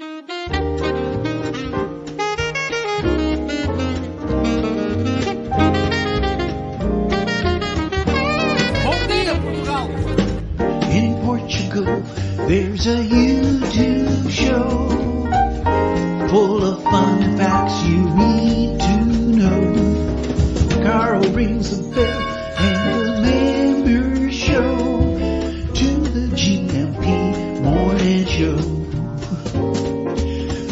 In Portugal, there's a YouTube show full of fun facts you need to know. Carl rings the bell and the members show to the GMP morning show.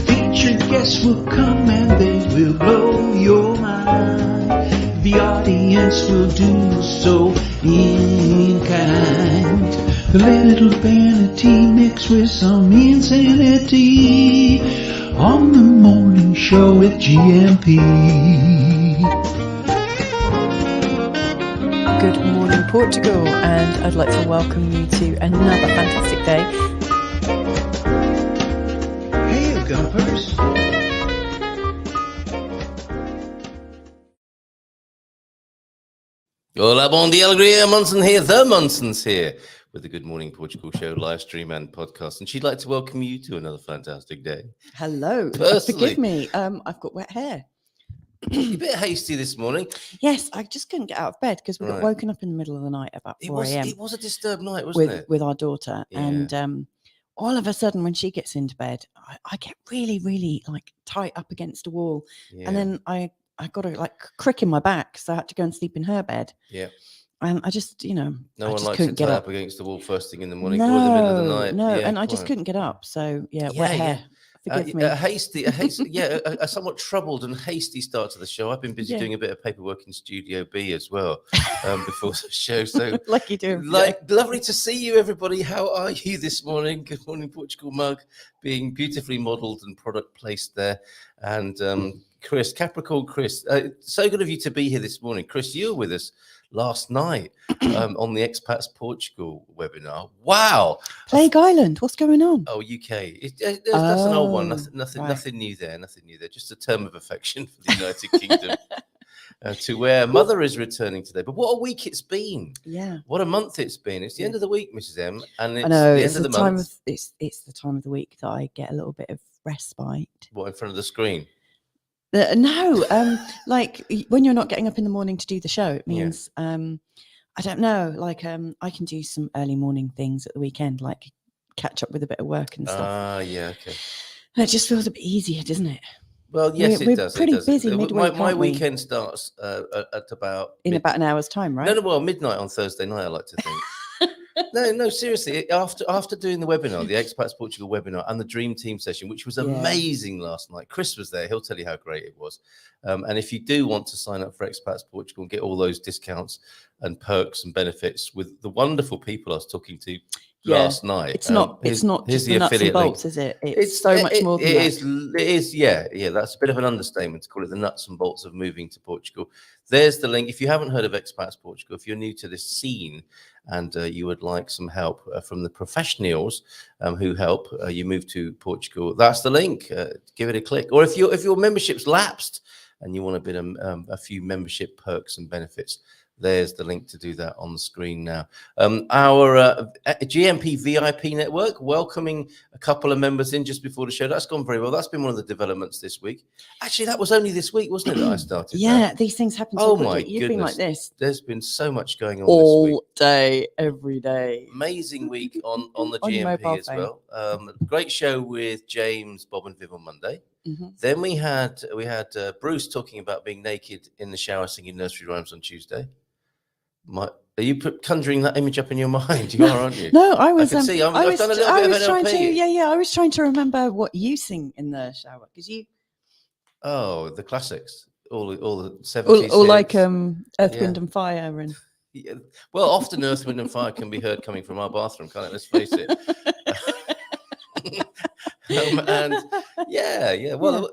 Featured guests will come and they will blow your mind. The audience will do so in kind. The little vanity mixed with some insanity on the morning show with GMP. Good morning, Portugal, and I'd like to welcome you to another fantastic day. Hey, Gumpers. Hola, bon dia, alegria, Munson here, the Munson's here, with the Good Morning Portugal show, live stream and podcast. And she'd like to welcome you to another fantastic day. Hello. Personally. Forgive me, I've got wet hair. You're a bit hasty this morning. Yes, I just couldn't get out of bed because we got woken up in the middle of the night about 4 a.m. It was a disturbed night, wasn't it? With our daughter. Yeah. And all of a sudden, when she gets into bed, I get really, really like tight up against a wall. Yeah. And then I got a like crick in my back, so I had to go and sleep in her bed. Yeah. And I just, no I one just likes couldn't to get tie up up against the wall first thing in the morning or in the middle of the night. No, Yeah, and I just couldn't get up. So wet hair. Forgive me. A hasty, a somewhat troubled and hasty start to the show. I've been busy doing a bit of paperwork in Studio B as well before the show. So like you do. Lovely to see you, everybody. How are you this morning? Good morning, Portugal mug, being beautifully modelled and product placed there. And Chris, Capricorn Chris, so good of you to be here this morning. Chris, you were with us last night on the Expats Portugal webinar. Wow. Plague Island, what's going on? Oh, UK. That's an old one. Nothing right. new there. Nothing new there. Just a term of affection for the United Kingdom. To where Mother is returning today. But what a week it's been. Yeah. What a month it's been. It's the end of the week, Mrs. M. And it's I know, the end of the month. It's the time of the week that I get a little bit of respite. What, in front of the screen? No, like when you're not getting up in the morning to do the show, it means I don't know, like I can do some early morning things at the weekend, like catch up with a bit of work and stuff. Yeah, okay. It just feels a bit easier, doesn't it? Well, yes, we're it does. Pretty it does. busy midweek. My weekend starts at about about an hour's time, right? No, midnight on Thursday night. I like to think. No, seriously. After doing the webinar, the Expats Portugal webinar, and the Dream Team session, which was amazing last night. Chris was there. He'll tell you how great it was. And if you do want to sign up for Expats Portugal and get all those discounts and perks and benefits with the wonderful people I was talking to last night, it's not just the nuts and bolts, is it? It's so much more than that. It is. Yeah. That's a bit of an understatement to call it the nuts and bolts of moving to Portugal. There's the link. If you haven't heard of Expats Portugal, if you're new to this scene and you would like some help from the professionals who help you move to Portugal, that's the link. Give it a click. Or if your membership's lapsed and you want a few membership perks and benefits, there's the link to do that on the screen now. Our GMP VIP network, welcoming a couple of members in just before the show. That's gone very well. That's been one of the developments this week. Actually, that was only this week, wasn't it, that I started? These things happen so quickly. You've goodness. been like this. There's been so much going on all this week. day, every day. Amazing week on the On your GMP mobile as phone. well. Great show with James, Bob and Viv on Monday. Mm-hmm. Then we had Bruce talking about being naked in the shower singing nursery rhymes on Tuesday. Are you conjuring that image up in your mind? You are, aren't you? No, I was. I can see. I've done a little bit of NLP. I was trying to remember what you sing in the shower because you. Oh, the classics, all the 70s. Or like Earth, Wind and Fire and. Yeah. Well, often Earth, Wind and Fire can be heard coming from our bathroom, can't it? Let's face it. Well,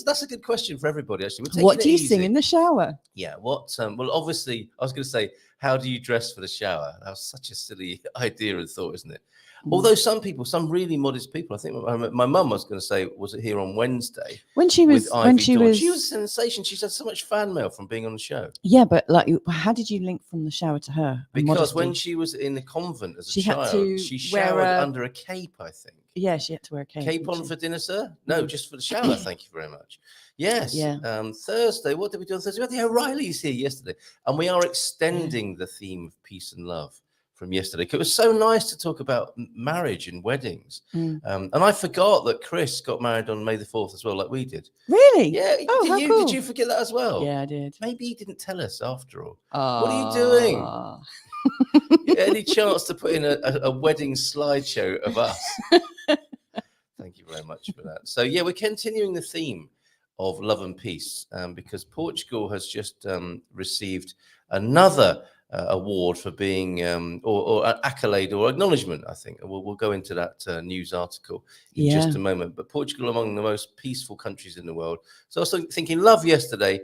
that's a good question for everybody. Actually, what do you sing in the shower? Yeah, what? Well, obviously, I was going to say, how do you dress for the shower? That was such a silly idea and thought, isn't it? Although some people, some really modest people, I think my mum was going to say, was it here on Wednesday? When she was, she was a sensation. She's had so much fan mail from being on the show. Yeah, but like, how did you link from the shower to her? Because when she was in the convent as a child, she showered under a cape, I think. Yeah, she had to wear a cape. Cape on for dinner, sir? No, just for the shower. Thank you very much. Yes. Yeah. Thursday. What did we do on Thursday? We had the O'Reillys here yesterday, and we are extending the theme of peace and love from yesterday. It was so nice to talk about marriage and weddings. And I forgot that Chris got married on May the 4th as well, like we did. Really? Yeah. Oh, how cool. Did you forget that as well? Yeah, I did. Maybe he didn't tell us after all. What are you doing? Any chance to put in a wedding slideshow of us? Thank you very much for that. So yeah, we're continuing the theme of love and peace because Portugal has just received another award for being or an accolade or acknowledgement, I think. We'll go into that news article in just a moment. But Portugal among the most peaceful countries in the world. So I was thinking love yesterday,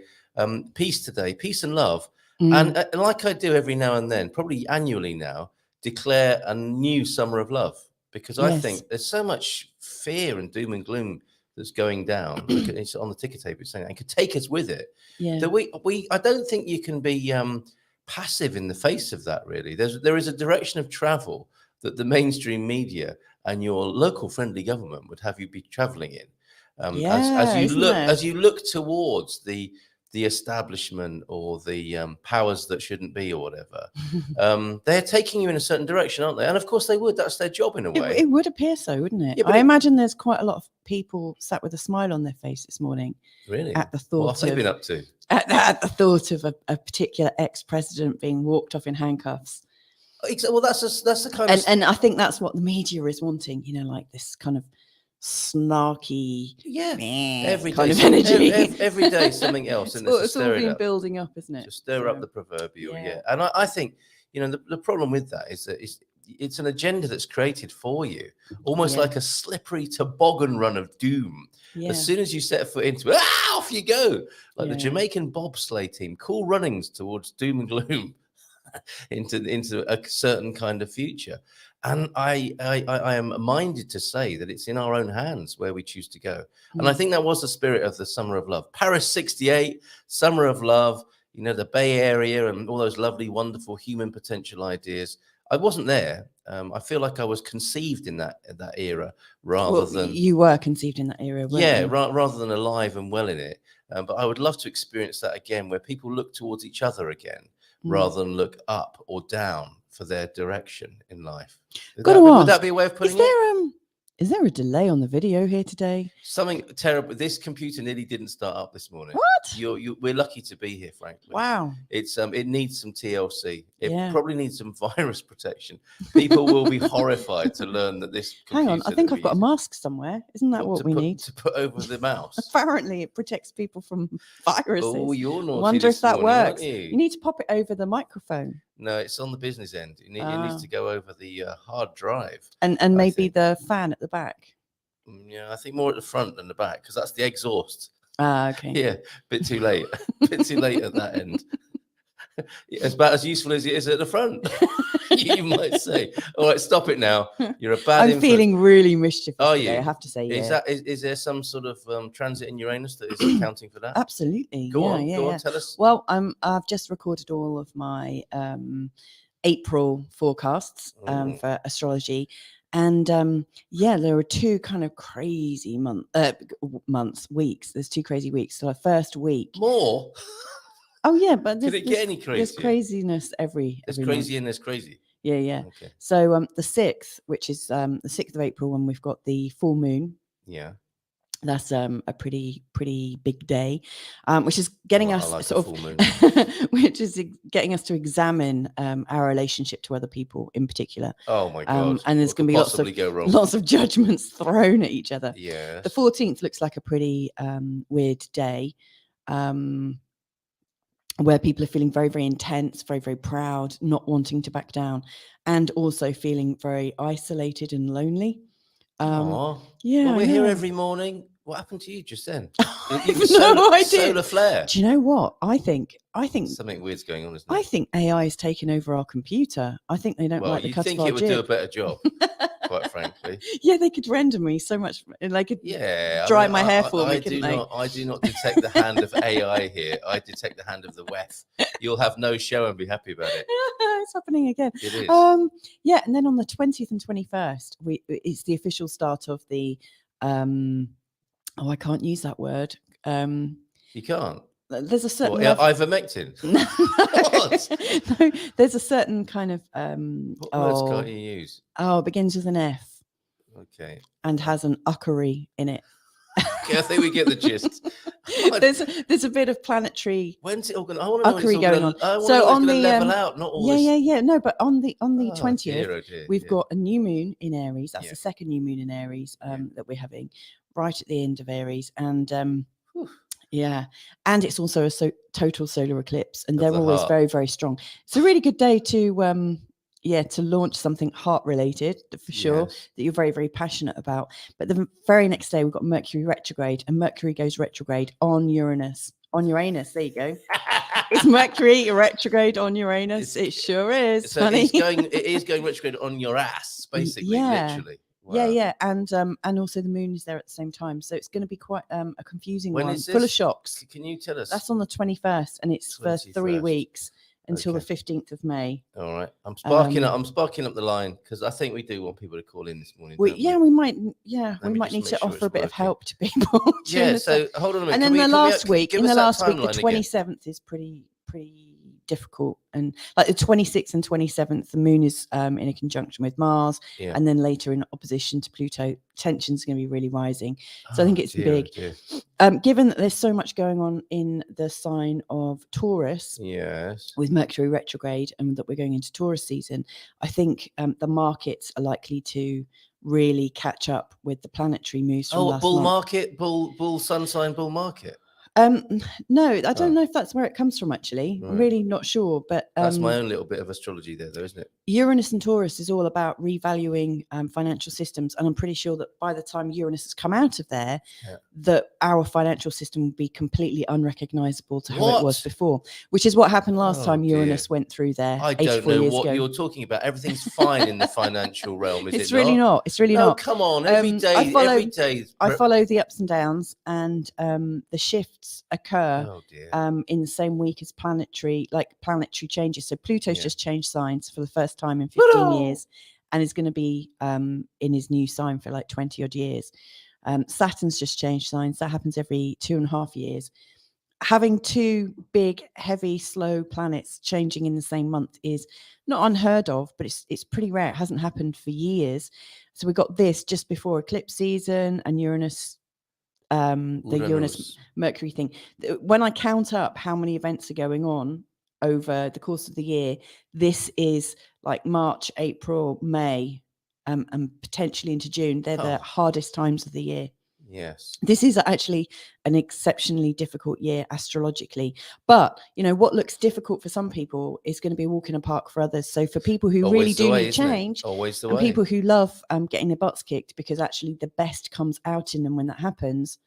peace today, peace and love. And like I do every now and then, probably annually now, declare a new summer of love. Because I think there's so much fear and doom and gloom that's going down. It's on the ticker tape. It's saying it could take us with it. Yeah. That I don't think you can be passive in the face of that. Really, there is a direction of travel that the mainstream media and your local friendly government would have you be traveling in. As you look towards the establishment or the powers that shouldn't be or whatever, they're taking you in a certain direction, aren't they? And of course they would. That's their job in a way. It would appear so, wouldn't it? Yeah, I imagine there's quite a lot of people sat with a smile on their face this morning. Really? At the thought what have they been up to? At the thought of a particular ex-president being walked off in handcuffs. Well, that's the kind of... And I think that's what the media is wanting, like this kind of snarky every kind day, of energy. Every day something else. It's all been building up, isn't it? To stir up the proverbial, And I think, the problem with that is that it's an agenda that's created for you, almost like a slippery toboggan run of doom. As soon as you set foot into it, off you go. Like the Jamaican bobsleigh team, cool runnings towards doom and gloom into a certain kind of future. And I am minded to say that it's in our own hands where we choose to go. And I think that was the spirit of the Summer of Love. Paris 68, Summer of Love, the Bay Area and all those lovely, wonderful human potential ideas. I wasn't there. I feel like I was conceived in that era rather than... You were conceived in that era, weren't you? Rather than alive and well in it. But I would love to experience that again, where people look towards each other again, rather than look up or down for their direction in life. Would that be a way of putting it? Is there a delay on the video here today? Something terrible. This computer nearly didn't start up this morning. What? We're lucky to be here, frankly. Wow. It needs some TLC. It probably needs some virus protection. People will be horrified to learn that this. Hang on, I think I've got a mask somewhere. Isn't that what we need to put over the mouse? Apparently, it protects people from viruses. Oh, you're naughty. Wonder if that works. You need to pop it over the microphone. No, it's on the business end. It needs to go over the hard drive. And maybe the fan at the back. Yeah, I think more at the front than the back because that's the exhaust. Okay. Yeah, bit too late. Bit too late at that end. It's about as useful as it is at the front, you might say. All right, stop it now. You're a bad I'm feeling really mischievous today, I have to say. Is there some sort of transit in Uranus that is accounting for that? Absolutely. Go on, tell us. Well, I've just recorded all of my April forecasts for astrology. And there were two kind of crazy weeks. There's 2 crazy weeks. So the first week. More? Oh, yeah. But did it get any crazy? There's craziness every There's crazy month. And there's crazy. Yeah. Okay. So the 6th, which is the 6th of April, when we've got the full moon. Yeah. That's a pretty big day, which is getting us which is getting us to examine our relationship to other people in particular. Oh my God! And there's going to be lots of judgments thrown at each other. Yeah. The 14th looks like a pretty weird day, where people are feeling very, very intense, very, very proud, not wanting to back down, and also feeling very isolated and lonely. Well, we're here every morning. What happened to you just then? No idea. Solar flare. Do you know what? I think something weird's going on, isn't it? I think AI is taking over our computer. I think they don't like the cut of our jib. You think it would do a better job? quite frankly. Yeah, they could render me so much. They could Yeah, dry my hair for me, couldn't they? I do not detect the hand of AI here. I detect the hand of the WEF. You'll have no show and be happy about it. It's happening again. It is. Yeah, and then on the 20th and 21st, it's the official start of the. I can't use that word. You can't. There's a certain ivermectin. What? No, there's a certain kind of What words can't you use? it begins with an F. Okay. And has an uckery in it. Okay, I think we get the gist. There's a bit of planetary. When's it all going? I want to know uckery going on. So on the level out, not all. Yeah. No, but on the 20th, dear, we've got a new moon in Aries. That's the second new moon in Aries that we're having right at the end of Aries, and yeah, and it's also a total solar eclipse, and they're always very, very strong. It's a really good day to to launch something heart related for sure that you're very, very passionate about. But the very next day we've got Mercury retrograde, and Mercury goes retrograde on Uranus. There you go. It's Mercury retrograde on Uranus. It sure is. So honey. it is going retrograde on your ass, basically, literally. Wow. Yeah, and also the moon is there at the same time, so it's going to be quite a confusing when one, is full this? of shocks. Can you tell us? That's on the 21st, and it's 21st. for 3 weeks until the 15th of May. All right, I'm sparking up the line because I think we do want people to call in this morning. We might need to offer a bit of help to people. So hold on a minute. And then the last week, the 27th is pretty difficult, and like the 26th and 27th, the moon is in a conjunction with Mars, and then later in opposition to Pluto. Tension's going to be really rising, so I think it's big. Given that there's so much going on in the sign of Taurus, with Mercury retrograde, and that we're going into Taurus season, I think the markets are likely to really catch up with the planetary moves from last month. Market, bull sun sign, bull market. No, I don't know if that's where it comes from, actually. Right. I'm really not sure, but that's my own little bit of astrology there, though, isn't it? Uranus and Taurus is all about revaluing financial systems, and I'm pretty sure that by the time Uranus has come out of there, that our financial system will be completely unrecognizable to how it was before, which is what happened last time Uranus went through there. I don't know what you're talking about. Everything's fine in the financial realm, is it? It's really not. It's really not. Come on, every day. I follow the ups and downs, and the shifts occur in the same week as planetary changes. So Pluto's just changed signs for the first time in 15 years, and is going to be in his new sign for like 20 odd years. Saturn's just changed signs. That happens every 2.5 years. Having two big, heavy, slow planets changing in the same month is not unheard of, but it's pretty rare. It hasn't happened for years. So we got this just before eclipse season, and Uranus, the Uranus Mercury thing. When I count up how many events are going on over the course of the year, this is like March, April, May, and potentially into June. They're the hardest times of the year. Yes. This is actually an exceptionally difficult year astrologically. But, what looks difficult for some people is going to be a walk in a park for others. So for people who really do need change, and people who love getting their butts kicked, because actually the best comes out in them when that happens,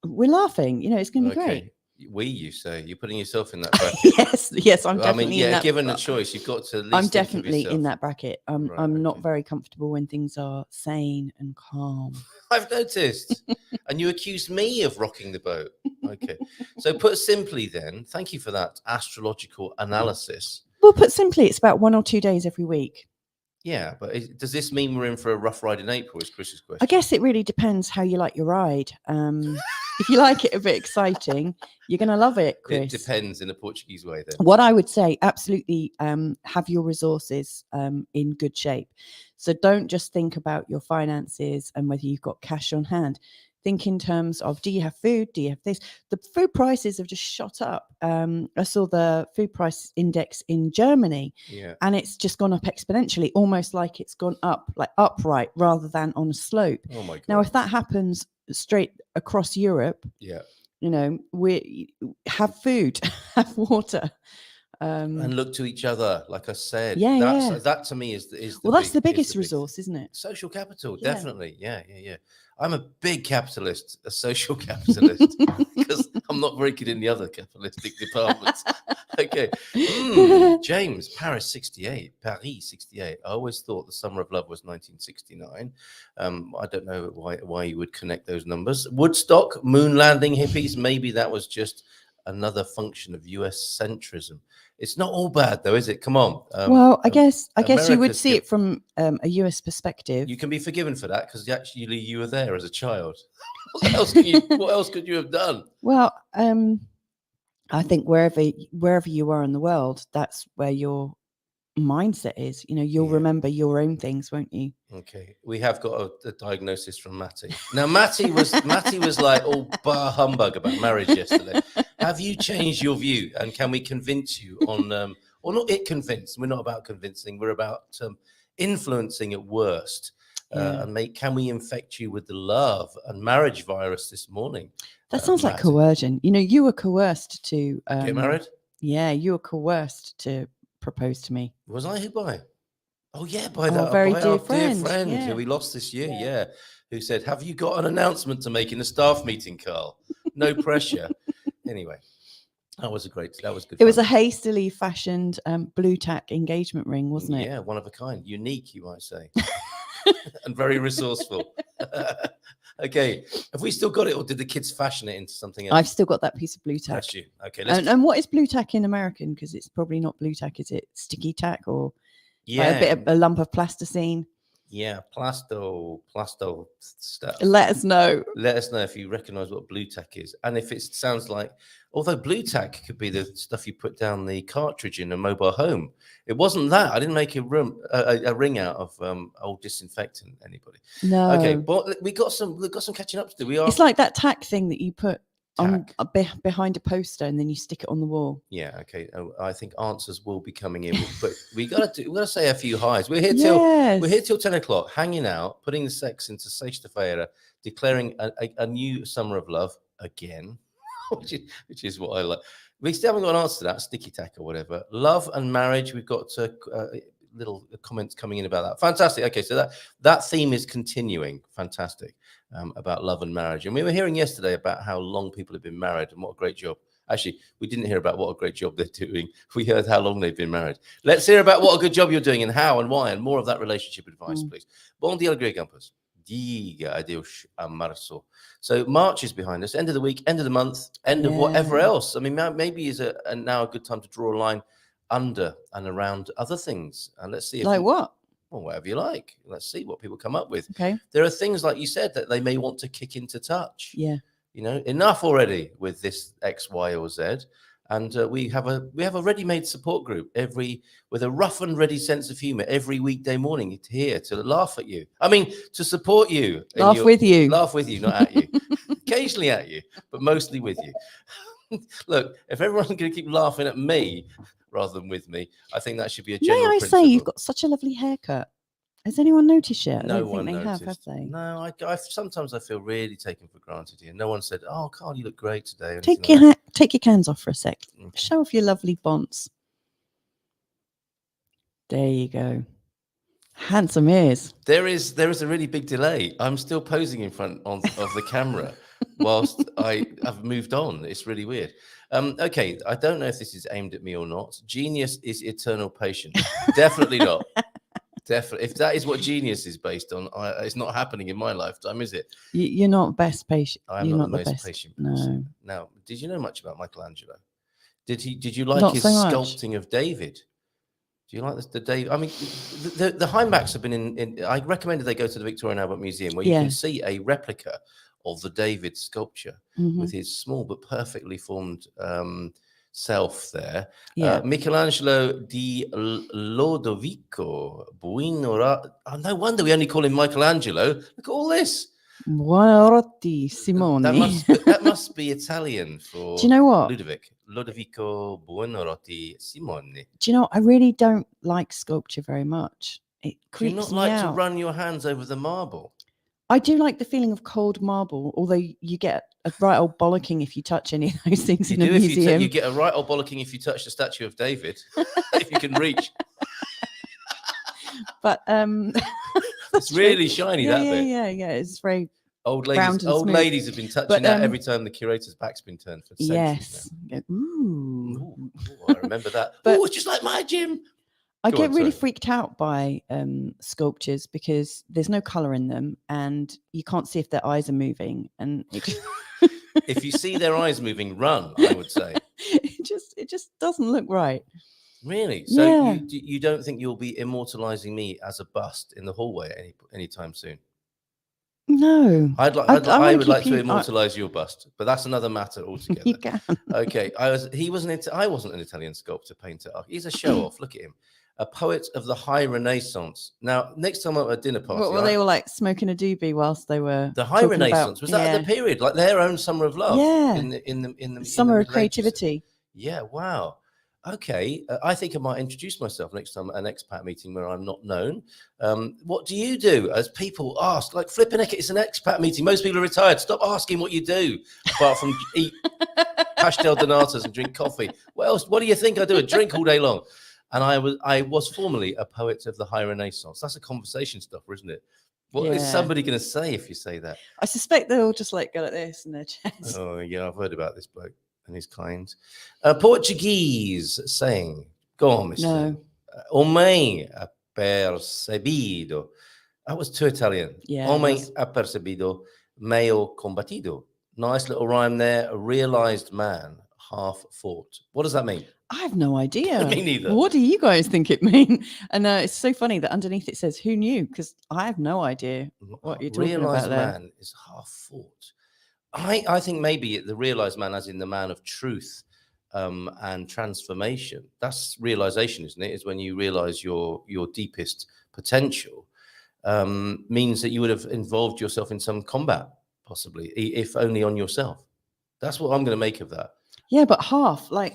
we're laughing. It's going to be great. You say you're putting yourself in that bracket. yes, I'm definitely in that. Given a choice, you've got to. At least I'm definitely in that bracket. I'm not very comfortable when things are sane and calm. I've noticed, and you accused me of rocking the boat. Okay, so put simply, then, thank you for that astrological analysis. Well, put simply, it's about 1 or 2 days every week. Yeah, but does this mean we're in for a rough ride in April? Is Chris's question. I guess it really depends how you like your ride. If you like it a bit exciting, you're going to love it, Chris. It depends in a Portuguese way, then. What I would say, absolutely have your resources in good shape. So don't just think about your finances and whether you've got cash on hand. Think in terms of, do you have food? Do you have this? The food prices have just shot up. I saw the food price index in Germany, and it's just gone up exponentially, almost like it's gone up, like upright rather than on a slope. Oh my God. Now, if that happens straight across Europe, we have food, have water. And look to each other, like I said. That to me is the that's the biggest resource, isn't it? Social capital, definitely. Yeah. I'm a big capitalist, a social capitalist, because I'm not very good in the other capitalistic departments. Okay. James, Paris 68. Paris 68. I always thought the Summer of Love was 1969. I don't know why you would connect those numbers. Woodstock, moon landing hippies. Maybe that was just another function of US centrism. It's not all bad, though, is it? Come on. Well, I guess you would America's see it from a US perspective. You can be forgiven for that because actually you were there as a child. What else could you have done? Well, I think wherever you are in the world, that's where your mindset is. You'll remember your own things, won't you? Okay, we have got a diagnosis from Matty. Now, Matty was like all bar humbug about marriage yesterday. Have you changed your view? And can we convince you on, or not it convinced? We're not about convincing. We're about influencing at worst. And can we infect you with the love and marriage virus this morning? That sounds like coercion. You were coerced to get married. Yeah, you were coerced to propose to me. Was I? Who by? Oh yeah, by our dear friend yeah. who we lost this year. Yeah, who said, "Have you got an announcement to make in a staff meeting, Carl? No pressure." Anyway, that was good. It was a hastily fashioned blue tack engagement ring, wasn't it? Yeah, one of a kind, unique, you might say, and very resourceful. Okay, have we still got it, or did the kids fashion it into something else? I've still got that piece of blue tack. That's you. Okay, and what is blue tack in American? Because it's probably not blue tack. Is it sticky tack or a lump of plasticine? Yeah, plasto stuff. Let us know. Let us know if you recognise what blue tack is, and if it sounds like. Although blue tack could be the stuff you put down the cartridge in a mobile home. It wasn't that. I didn't make a ring out of old disinfectant. Anybody? No. Okay, but we got some catching up to do. It's like that tack thing that you put on behind a poster and then you stick it on the wall. Yeah. Okay. I think answers will be coming in, but we got to say a few highs. We're here till 10 o'clock, hanging out, putting the sex into sexta-feira, declaring a new summer of love again. Which is what I like. We still haven't got an answer to that, sticky tack or whatever. Love and marriage. We've got little comments coming in about that. Fantastic. Okay, so that theme is continuing. Fantastic. About love and marriage. And we were hearing yesterday about how long people have been married and what a great job. Actually, we didn't hear about what a great job they're doing. We heard how long they've been married. Let's hear about what a good job you're doing and how and why, and more of that relationship advice, please. Bom dia, alegria, campus. Diga adeus a março. So March is behind us. End of the week, end of the month, end of whatever else. I mean, maybe is now a good time to draw a line under and around other things. And let's see. What? Well, whatever you like. Let's see what people come up with. Okay. There are things, like you said, that they may want to kick into touch. Yeah. Enough already with this X, Y, or Z. And we have a ready-made support group with a rough and ready sense of humor every weekday morning here to laugh at you. I mean, to support you. Laugh with you, not at you. Occasionally at you, but mostly with you. Look, if everyone's going to keep laughing at me rather than with me, I think that should be a general principle. May I say you've got such a lovely haircut? Has anyone noticed yet? No one noticed. Have they? No, I sometimes I feel really taken for granted here. No one said, "Oh, Carl, you look great today." Take your cans off for a sec. Okay. Show off your lovely bonds. There you go. Handsome ears. There is a really big delay. I'm still posing in front of the camera whilst I have moved on. It's really weird. Okay, I don't know if this is aimed at me or not. Genius is eternal patience. Definitely not. Definitely. If that is what genius is based on, it's not happening in my lifetime, is it? You're not best patient. I'm not the most patient person. No. Now, did you know much about Michelangelo? Did you like his sculpting of David? Do you like the David? I mean, the Heimbachs have been in. I recommended they go to the Victoria and Albert Museum, where you can see a replica of the David sculpture with his small but perfectly formed self there. Michelangelo di Lodovico Buonarroti. Oh, no wonder we only call him Michelangelo. Look at all this. Buonarroti Simone. That must be Italian for. Do you know what? Ludovico Buonarroti Simone. Do you know? I really don't like sculpture very much. It creeps me out. Do you not like to run your hands over the marble? I do like the feeling of cold marble, although you get a right old bollocking if you touch any of those things in a museum. You get a right old bollocking if you touch the statue of David, if you can reach. But it's really shiny, that bit. Yeah. It's very Old round and smooth. ladies have been touching that every time the curator's back's been turned for centuries Yes. now. Ooh. Ooh, I remember that. But- Oh, it's just like my gym. I Go get on, really sorry. freaked out by sculptures because there's no color in them and you can't see if their eyes are moving. And If you see their eyes moving, run, I would say. it just doesn't look right. Really? So Yeah. you don't think you'll be immortalizing me as a bust in the hallway anytime soon? No. I wanna would keep like to you- immortalize your bust, but that's another matter altogether. You can. Okay, I wasn't an Italian sculptor, painter. He's a show off. Look at him, a poet of the High Renaissance. Now, next time I'm at a dinner party, Well, they were like smoking a doobie whilst they were the High talking Renaissance about, was that the period, like their own summer of love? Yeah. in the summer of Middle Ages? creativity. Yeah, wow. Okay, I think I might introduce myself next time at an expat meeting where I'm not known. What do you do? As people ask, like flipping heck, it's an expat meeting. Most people are retired. Stop asking what you do, apart from eat pastel donatas and drink coffee. What else? What do you think I do? I drink all day long. And I was formerly a poet of the High Renaissance. That's a conversation stopper, isn't it? What is somebody going to say if you say that? I suspect they'll just like go like this in their chest. Oh, yeah, I've heard about this bloke and his kind. Portuguese saying, go on, Mr. No. Homem apercebido. That was too Italian. Yeah, it Homem was. apercebido, meio combatido. Nice little rhyme there. A realized man, half fought. What does that mean? I have no idea. Me neither. What do you guys think it means? And it's so funny that underneath it says, who knew? Because I have no idea what you're talking Realized about there. man is half fought. I think maybe the realized man, as in the man of truth and transformation. That's realization, isn't it? Is when you realize your deepest potential. Means that you would have involved yourself in some combat, possibly, if only on yourself. That's what I'm going to make of that. Yeah, but half, like,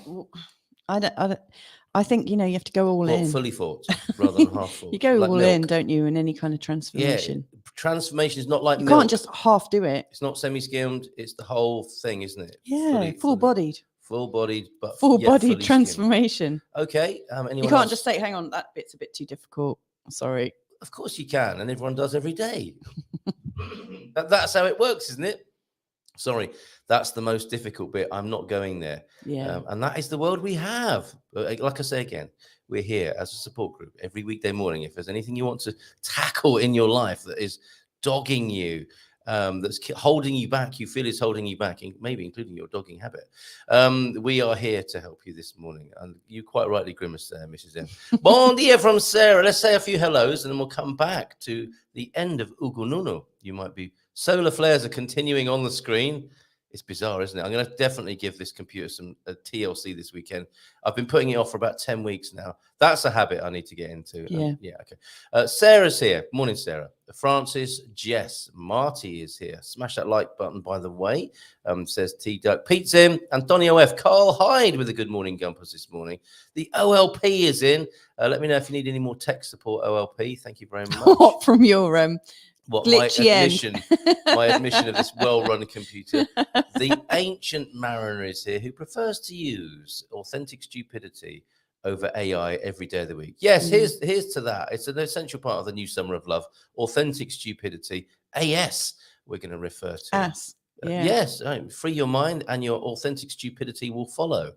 I think, you know, you have to go all in. Fully fought rather than half fought. You go like all milk. in, don't you, in any kind of transformation. Yeah, transformation is not like You milk. can't just half do it. It's not semi-skimmed. It's the whole thing, isn't it? Yeah, full-bodied. Full-bodied, but Full-bodied transformation. Skimmed. Okay. Anyone You can't else? just say, hang on, that bit's a bit too difficult. Sorry. Of course you can, and everyone does every day. That's how it works, isn't it? Sorry, that's the most difficult bit. I'm not going there. Yeah. And that is the world we have. Like I say again, we're here as a support group every weekday morning. If there's anything you want to tackle in your life that is dogging you, that's holding you back, you feel is holding you back, maybe including your dogging habit, we are here to help you this morning. And you quite rightly grimaced there, Mrs. M. Bon dia from Sarah. Let's say a few hellos and then we'll come back to the end of Ugununu. You might be... Solar flares are continuing on the screen. It's bizarre, isn't it? I'm going to definitely give this computer some TLC this weekend. I've been putting it off for about 10 weeks now. That's a habit I need to get into. Yeah. Okay. Sarah's here. Morning, Sarah. Francis, Jess, Marty is here. Smash that like button, by the way. Says T-Duck. Pete's in. Antonio F. Carl Hyde with the good morning gumpers this morning. The OLP is in. Let me know if you need any more tech support, OLP. Thank you very much. From your glitchy my admission of this well-run computer. The ancient mariner is here who prefers to use authentic stupidity over AI every day of the week. Yes, here's to that. It's an essential part of the new summer of love. Authentic stupidity, AS, we're going to refer to. Ass. Yeah. Yes, free your mind and your authentic stupidity will follow.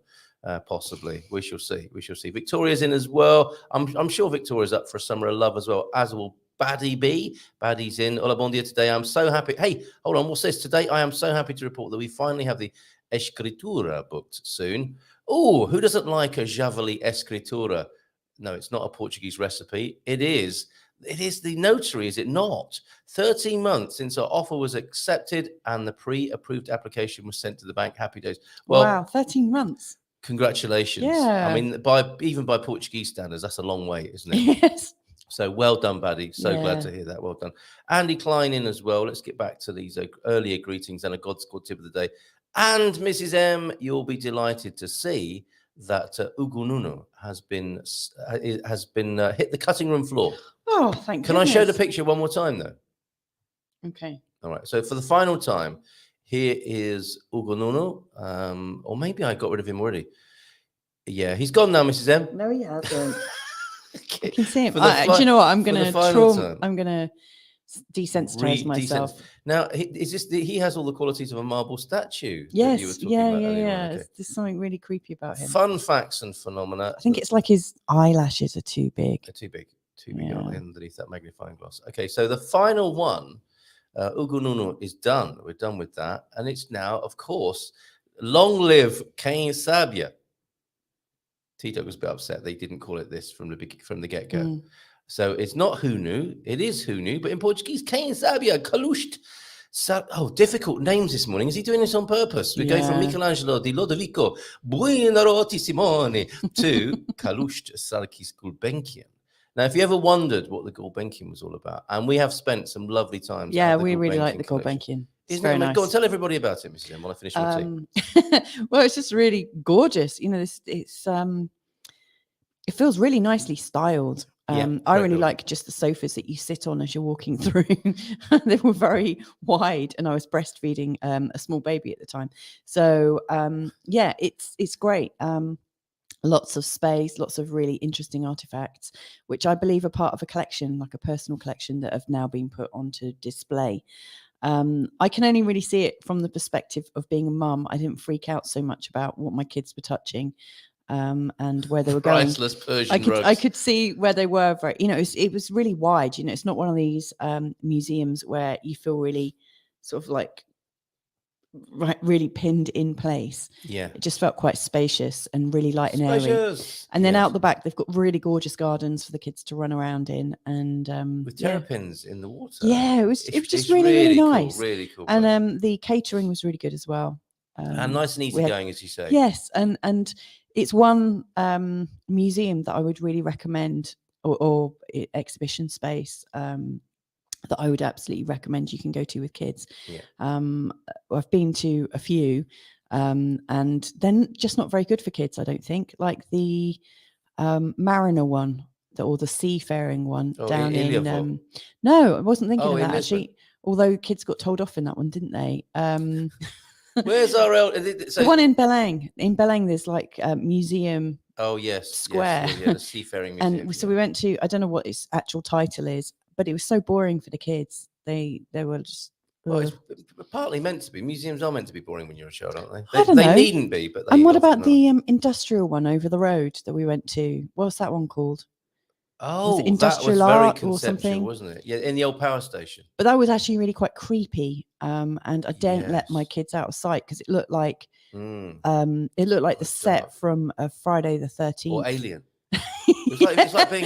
Possibly, we shall see. We shall see. Victoria's in as well. I'm sure Victoria's up for a summer of love as well, as will Baddie B. Baddie's in. Hola, bon dia today. I'm so happy. Hey, hold on. What's this? Today, I am so happy to report that we finally have the Escritura booked soon. Oh, who doesn't like a Javali Escritura? No, it's not a Portuguese recipe. It is the notary, is it not? 13 months since our offer was accepted and the pre-approved application was sent to the bank. Happy days. Well, wow, 13 months. Congratulations. Yeah. I mean, even by Portuguese standards, that's a long wait, isn't it? Yes. So well done, Baddie. So glad to hear that. Well done. Andy Klein in as well. Let's get back to these earlier greetings and a God Squad tip of the day. And Mrs. M, you'll be delighted to see that Ugununu has been hit the cutting room floor. Oh, thank Can goodness. I show the picture one more time, though? Okay. All right. So for the final time, here is Ugununu. Or maybe I got rid of him already. Yeah, he's gone now, Mrs. M. No, he hasn't. Okay. I can see him. For the Do you know what? I'm for the gonna final time. I'm gonna desensitize myself. Now, is this he has all the qualities of a marble statue that you were Yes, talking yeah, about yeah, earlier yeah. on? Okay. There's something really creepy about him. Fun facts and phenomena. I think it's like his eyelashes are too big. They're too big Yeah. underneath that magnifying glass. Okay, so the final one, Ugununu, is done. We're done with that. And it's now, of course, long live Cain Sabia. Tito was a bit upset they didn't call it this from the get-go. So it's not who knew, it is who knew, but in Portuguese, Cain Sabia, Calusht. Difficult names this morning. Is he doing this on purpose? We're going from Michelangelo di Lodovico, Buonarroti Simone, to Calusht Sarkis Gulbenkian. Now, if you ever wondered what the Gulbenkian was all about, and we have spent some lovely times. Yeah, we really like the Gulbenkian. Isn't it nice? Go on, tell everybody about it, Mrs. M, while I finish my tea. Well, it's just really gorgeous. You know, it feels really nicely styled. I really like just the sofas that you sit on as you're walking through. They were very wide, and I was breastfeeding a small baby at the time. So yeah, it's great. Lots of space, lots of really interesting artifacts, which I believe are part of a collection, like a personal collection, that have now been put onto display. I can only really see it from the perspective of being a mum. I didn't freak out so much about what my kids were touching. And where they were going. I could see where they were. Very, you know, it was really wide. You know, it's not one of these museums where you feel really sort of like really pinned in place. Yeah, it just felt quite spacious and really light and airy. And then out the back, they've got really gorgeous gardens for the kids to run around in, and with terrapins in the water. Yeah, it was just really nice, cool, really cool. And the catering was really good as well. And nice and easy going, as you say. Yes, and it's one museum that I would really recommend, or exhibition space that I would absolutely recommend you can go to with kids. Yeah. I've been to a few, and then just not very good for kids, I don't think. Like the mariner one, or the seafaring one down in. No, I wasn't thinking of that actually. Although kids got told off in that one, didn't they? Where's our the one in Beleng? In Beleng, there's like a museum. Oh yes, square. Yes, the seafaring museum. And so we went to. I don't know what its actual title is, but it was so boring for the kids. They were just. Well, it's partly meant to be. Museums are meant to be boring when you're a child, aren't they? I don't know. They needn't be, but. And what about the industrial one over the road that we went to? What's that one called? Oh, industrial that was very art or something, wasn't it? Yeah, in the old power station. But that was actually really quite creepy. And I didn't let my kids out of sight because it looked like the set from Friday the 13th or Alien. It was like being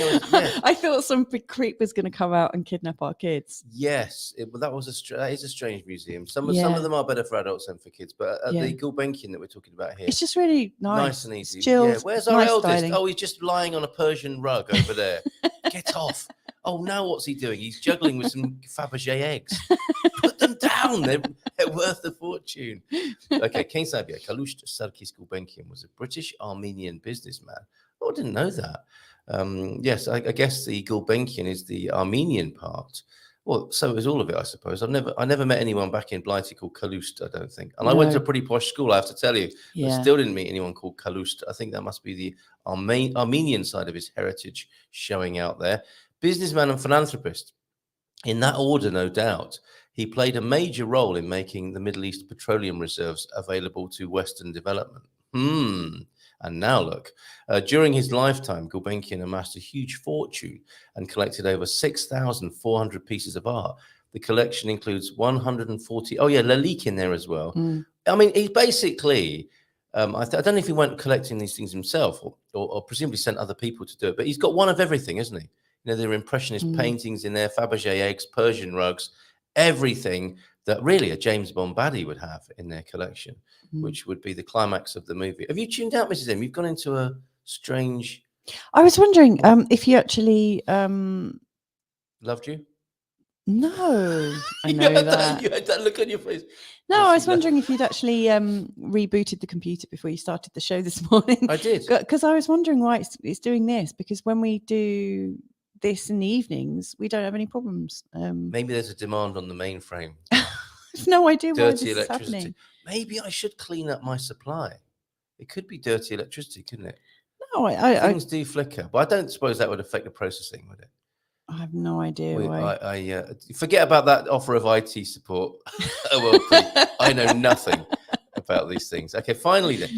I thought some big creep was going to come out and kidnap our kids. Yes, that is a strange museum. Some of them are better for adults than for kids, but the Gulbenkian that we're talking about here, it's just really nice and easy. Chilled, where's our eldest? Styling. Oh, he's just lying on a Persian rug over there. Get off. Oh, now what's he doing? He's juggling with some Fabergé eggs. Put them down. They're worth a fortune. Okay, King Sabia Kalusht Sarkis Gulbenkian was a British Armenian businessman. Oh, I didn't know that. Yes, I guess the Gulbenkian is the Armenian part. Well, so is all of it, I suppose. I never met anyone back in Blighty called Kalust, I don't think. And I went to a pretty posh school, I have to tell you. Yeah. I still didn't meet anyone called Kalust. I think that must be the Armenian side of his heritage showing out there. Businessman and philanthropist. In that order, no doubt. He played a major role in making the Middle East petroleum reserves available to Western development. And now look, during his lifetime, Gulbenkian amassed a huge fortune and collected over 6,400 pieces of art. The collection includes 140. Oh yeah, Lalique in there as well. I mean, he basically, I don't know if he went collecting these things himself or presumably sent other people to do it, but he's got one of everything, isn't he? You know, there are impressionist paintings in there, Fabergé eggs, Persian rugs, everything that really a James Bond baddie would have in their collection, which would be the climax of the movie. Have you tuned out, Mrs. M? You've gone into a strange... I was wondering if you actually... Loved you? No, I know that. You had that look on your face. No, I was wondering if you'd actually rebooted the computer before you started the show this morning. I did. Because I was wondering why it's doing this, because when we do this in the evenings, we don't have any problems. Maybe there's a demand on the mainframe. There's no idea why this electricity. is happening. Maybe I should clean up my supply. It could be dirty electricity, couldn't it? No, things do flicker, but I don't suppose that would affect the processing, would it? I have no idea why. I forget about that offer of IT support. OLP. I know nothing about these things. Okay, finally then.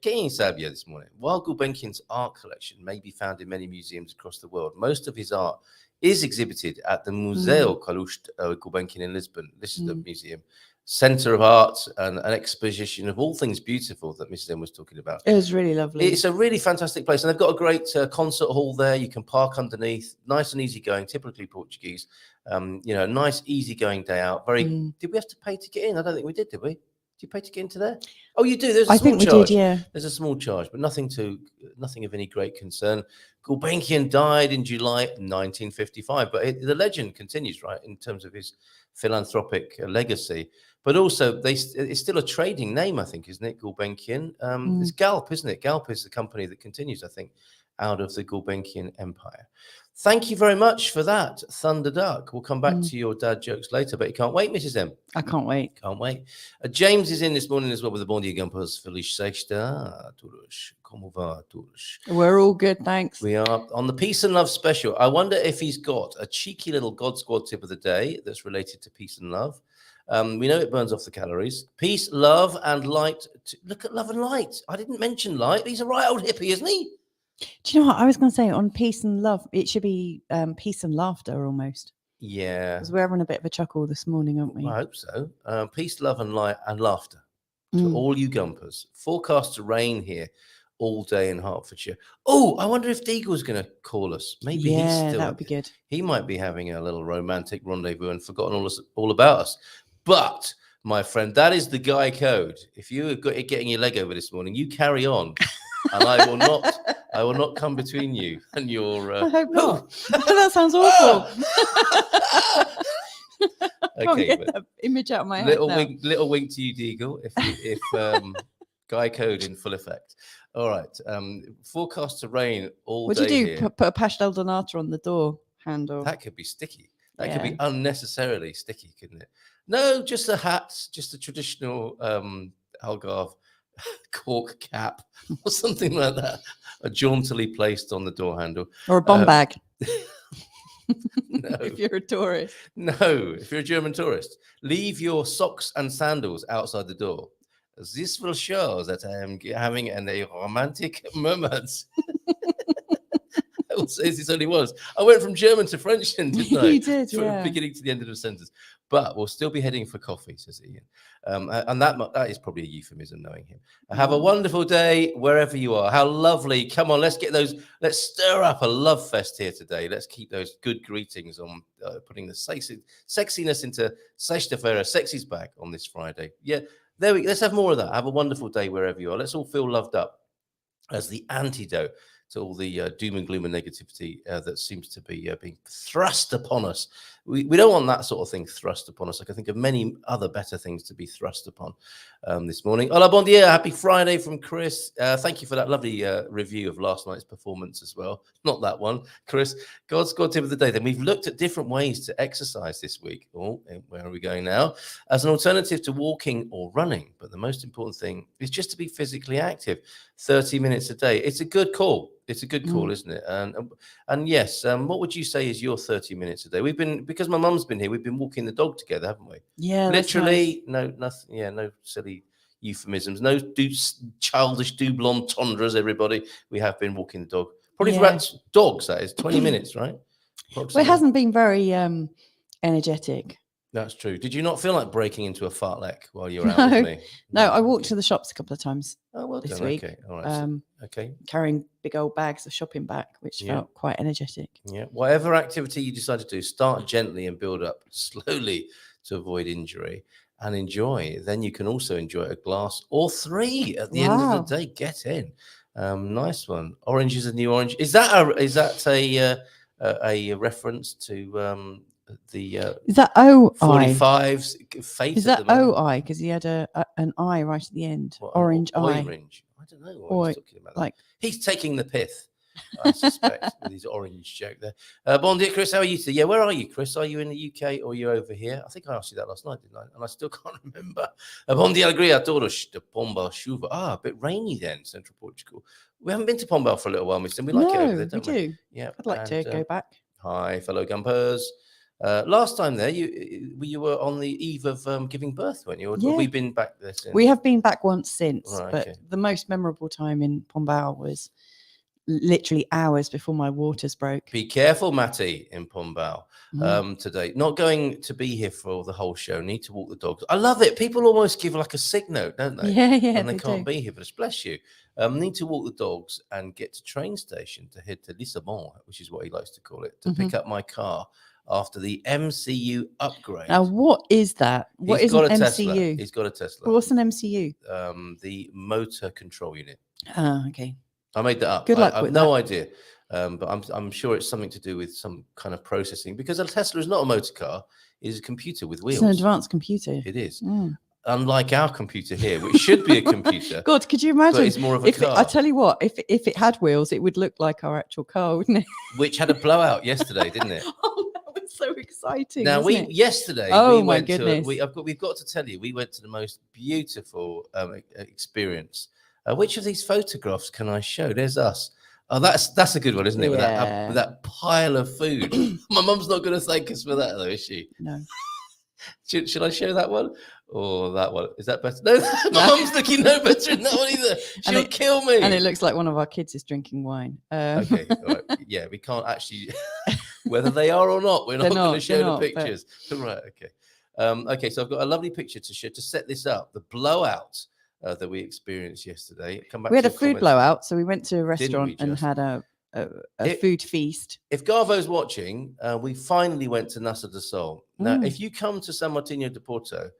Getting Sabia this morning, while Gulbenkian's art collection may be found in many museums across the world, most of his art is exhibited at the Museu Gulbenkian in Lisbon. This is the museum, centre of art and an exposition of all things beautiful that Mrs. M was talking about. It was really lovely. It's a really fantastic place, and they've got a great concert hall there. You can park underneath, nice and easy going, typically Portuguese. Nice easy going day out. Did we have to pay to get in? I don't think we did we? Did you pay to get into there? Oh, you do. There's a small charge. We did, yeah. There's a small charge, but nothing of any great concern. Gulbenkian died in July 1955, but the legend continues, right, in terms of his philanthropic legacy. But also, it's still a trading name, I think, isn't it? Gulbenkian. It's Galp, isn't it? Galp is the company that continues, I think, out of the Gulbenkian Empire. Thank you very much for that, Thunder Duck. We'll come back to your dad jokes later, but you can't wait, Mrs. M. I can't wait. Can't wait. James is in this morning as well with the Bom Dia Gumpers. Feliz sexta. Todos. Como va, todos? We're all good, thanks. We are on the Peace and Love special. I wonder if he's got a cheeky little God Squad tip of the day that's related to peace and love. We know it burns off the calories. Peace, love, and light. Look at love and light. I didn't mention light. He's a right old hippie, isn't he? Do you know what I was going to say? On peace and love, it should be peace and laughter almost. Yeah. Because we're having a bit of a chuckle this morning, aren't we? I hope so. Peace, love, and light, and laughter to all you Gumpers. Forecast to rain here all day in Hertfordshire. Oh, I wonder if Deagle's going to call us. Maybe he's still. That would be good. He might be having a little romantic rendezvous and forgotten all about us. But, my friend, that is the Guy code. If you are getting your leg over this morning, you carry on. And I will not come between you and your. I hope not. That sounds awful. Okay, get that image out of my head. Little wink to you, Deagle. If Guy code in full effect. All right. Forecast to rain all day. What do you do? Here. Put a pastel donata on the door handle. That could be sticky. That could be unnecessarily sticky, couldn't it? No, just a hat, just a traditional Algarve cork cap or something like that, jauntily placed on the door handle. Or a bomb bag. No. If you're a tourist. No, if you're a German tourist. Leave your socks and sandals outside the door. This will show that I am having a romantic moment. I will say this only once. I went from German to French, didn't I? You did, from beginning to the end of the sentence. But we'll still be heading for coffee, says Ian. And that is probably a euphemism, knowing him. Have a wonderful day wherever you are. How lovely. Come on, let's stir up a love fest here today. Let's keep those good greetings on, putting the sexiness into Sexta-feira, sexy's back on this Friday. Yeah, let's have more of that. Have a wonderful day wherever you are. Let's all feel loved up as the antidote to all the doom and gloom and negativity that seems to be being thrust upon us. We don't want that sort of thing thrust upon us. I can think of many other better things to be thrust upon this morning. Hola, bon dia. Happy Friday from Chris. Thank you for that lovely review of last night's performance as well. Not that one, Chris. God's God tip of the day. Then we've looked at different ways to exercise this week. Oh, where are we going now? As an alternative to walking or running. But the most important thing is just to be physically active. 30 minutes a day. It's a good call. It's a good call, isn't it? And yes, what would you say is your 30 minutes a day? We've been, because my mum's been here, we've been walking the dog together, haven't we? Yeah, literally. Nice. No, nothing. Yeah, no silly euphemisms, no childish double entendres. Everybody, we have been walking the dog. Probably for dogs. That is 20 minutes, right? Well, it hasn't been very energetic. That's true. Did you not feel like breaking into a fartlek while you were out with me? No, I walked to the shops a couple of times this week. Okay, all right. Okay. Carrying big old bags of shopping back, which felt quite energetic. Yeah. Whatever activity you decide to do, start gently and build up slowly to avoid injury and enjoy. Then you can also enjoy a glass or three at the end of the day. Get in. Nice one. Orange is a new orange. Is that a reference to is that OI? 45's fate? Is that OI? Because he had an I right at the end. Orange eye. Orange. I don't know what he's talking about. Like, he's taking the pith, I suspect, with his orange joke there. Bon dia, Chris. How are you today? Yeah, where are you, Chris? Are you in the UK or are you over here? I think I asked you that last night, didn't I? And I still can't remember. Bon dia, alegria a todos de Pombal chuva. A bit rainy then, Central Portugal. We haven't been to Pombal for a little while, Mister. We like it over there, don't we? Do. Yeah, I'd like to go back. Hi, fellow Gumpers. Last time there, you were on the eve of giving birth, weren't you? Or have we been back there since? We have been back once since, Right, but okay. the most memorable time in Pombal was literally hours before my waters broke. Be careful, Matty, in Pombal today. Not going to be here for the whole show. Need to walk the dogs. I love it. People almost give like a sick note, don't they? Yeah, when they can't be here. But bless you. Need to walk the dogs and get to train station to head to Lisbon, which is what he likes to call it, to pick up my car after the MCU upgrade. Now, what is that? What is an MCU? Tesla. He's got a Tesla. What's an MCU? The motor control unit. Oh, okay. I made that up. Good luck I have with no that. idea. But I'm sure it's something to do with some kind of processing, because a Tesla is not a motor car. It is a computer with wheels. It's an advanced computer. It is. Unlike our computer here, which should be a computer. God, could you imagine? But it's more of a car. I tell you what, if it had wheels, it would look like our actual car, wouldn't it? Which had a blowout yesterday, didn't it? Oh, that was so exciting. Now yesterday. Oh, my goodness. We've got to tell you, we went to the most beautiful experience. Which of these photographs can I show? There's us. Oh, that's a good one, isn't it? Yeah. With that pile of food. My mum's not going to thank us for that, though, is she? No. Should I show that one or that one? Is that better? No, my mum's looking no better in that one either. She'll kill me. And it looks like one of our kids is drinking wine. Okay, all right. Yeah, we can't actually, whether they are or not, we're not going to show the pictures. But... Right, okay. Okay, so I've got a lovely picture to show to set this up. The blowout that we experienced yesterday. We had a food blowout, so we went to a restaurant and had a food feast. If Garvo's watching, we finally went to Nasa de Sol. Now, if you come to San Martin de Porto,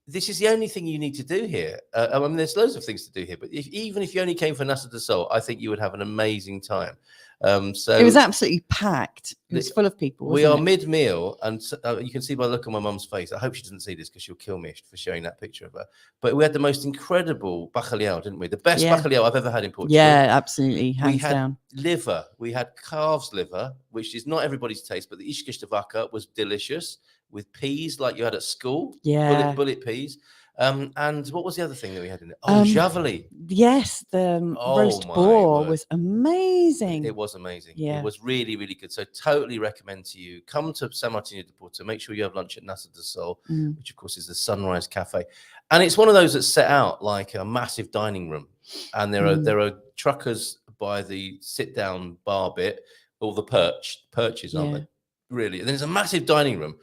this is the only thing you need to do here. I mean, there's loads of things to do here, but even if you only came for Nasa de Sol, I think you would have an amazing time. So it was absolutely packed. It was full of people. We are mid-meal, and you can see by the look on my mum's face. I hope she doesn't see this because she'll kill me for showing that picture of her. But we had the most incredible bacalhau, didn't we? The best bacalhau I've ever had in Portugal. Yeah, absolutely, hands down. Liver. We had calf's liver, which is not everybody's taste, but the iscas de vaca was delicious with peas like you had at school. Yeah, bullet peas. And what was the other thing that we had in it? Oh, javali. Yes, the roast boar was amazing. It was amazing. Yeah. It was really, really good. So totally recommend to you, come to San Martin de Porto, make sure you have lunch at Nasa de Sol, which of course is the Sunrise Cafe. And it's one of those that's set out like a massive dining room. And there are truckers by the sit-down bar bit, all the perches, aren't they? Really. And there's a massive dining room.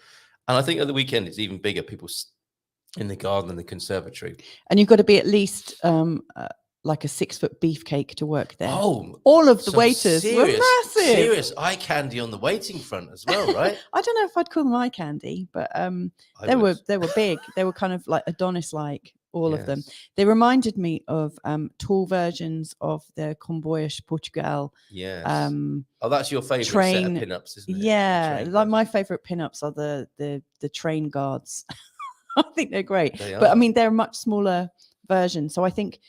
And I think at the weekend it's even bigger. People in the garden and the conservatory. And you've got to be at least like a 6-foot beefcake to work there. Oh, all of the waiters were massive. Serious eye candy on the waiting front as well, right? I don't know if I'd call them eye candy, but they were big. They were kind of like Adonis-like, all of them. They reminded me of tall versions of the Comboios Portugal. Yes. That's your favorite set of pin-ups, isn't it? Yeah, like my favorite pin-ups are the train guards. I think they're great, but I mean, they're a much smaller version. So I think,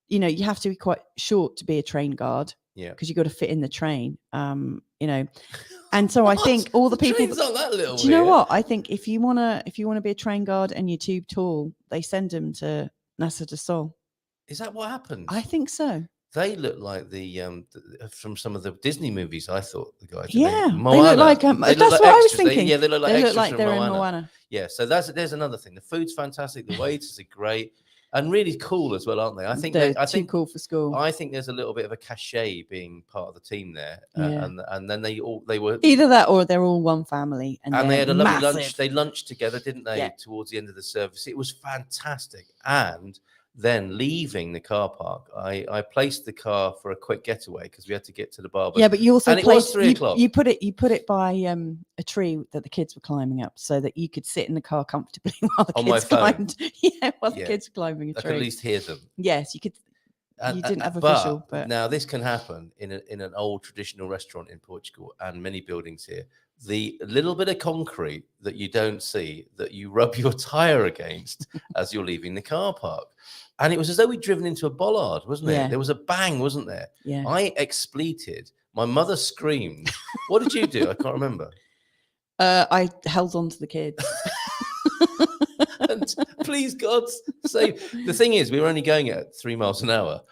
you have to be quite short to be a train guard. Yeah. Because you've got to fit in the train, And so I think all the people. Train's not that little. Do you know what? I think if you wanna be a train guard and you're too tall, they send them to Nasa de Sol. Is that what happens? I think so. They look like the from some of the Disney movies. I thought the guys. Yeah, they look like. That's what I was thinking. They look like they're in Moana. Yeah, so there's another thing. The food's fantastic. The waiters are great and really cool as well, aren't they? I think they're too cool for school. I think there's a little bit of a cachet being part of the team there, and then they were either that or they're all one family, and they had a lovely lunch. They lunched together, didn't they? Yeah. Towards the end of the service, it was fantastic. And then leaving the car park, I placed the car for a quick getaway because we had to get to the bar. Yeah, but you also it was 3 o'clock. You put it by a tree that the kids were climbing up, so that you could sit in the car comfortably while the kids climbed. The kids were climbing a tree. I could at least hear them. Yes, you could. You didn't have a visual, but now this can happen in an old traditional restaurant in Portugal and many buildings here. The little bit of concrete that you don't see, that you rub your tire against as you're leaving the car park. And it was as though we'd driven into a bollard, wasn't it? Yeah. There was a bang, wasn't there? Yeah. I expleted. My mother screamed. What did you do? I can't remember. I held on to the kids. And please, God's sake. The thing is, we were only going at 3 miles an hour.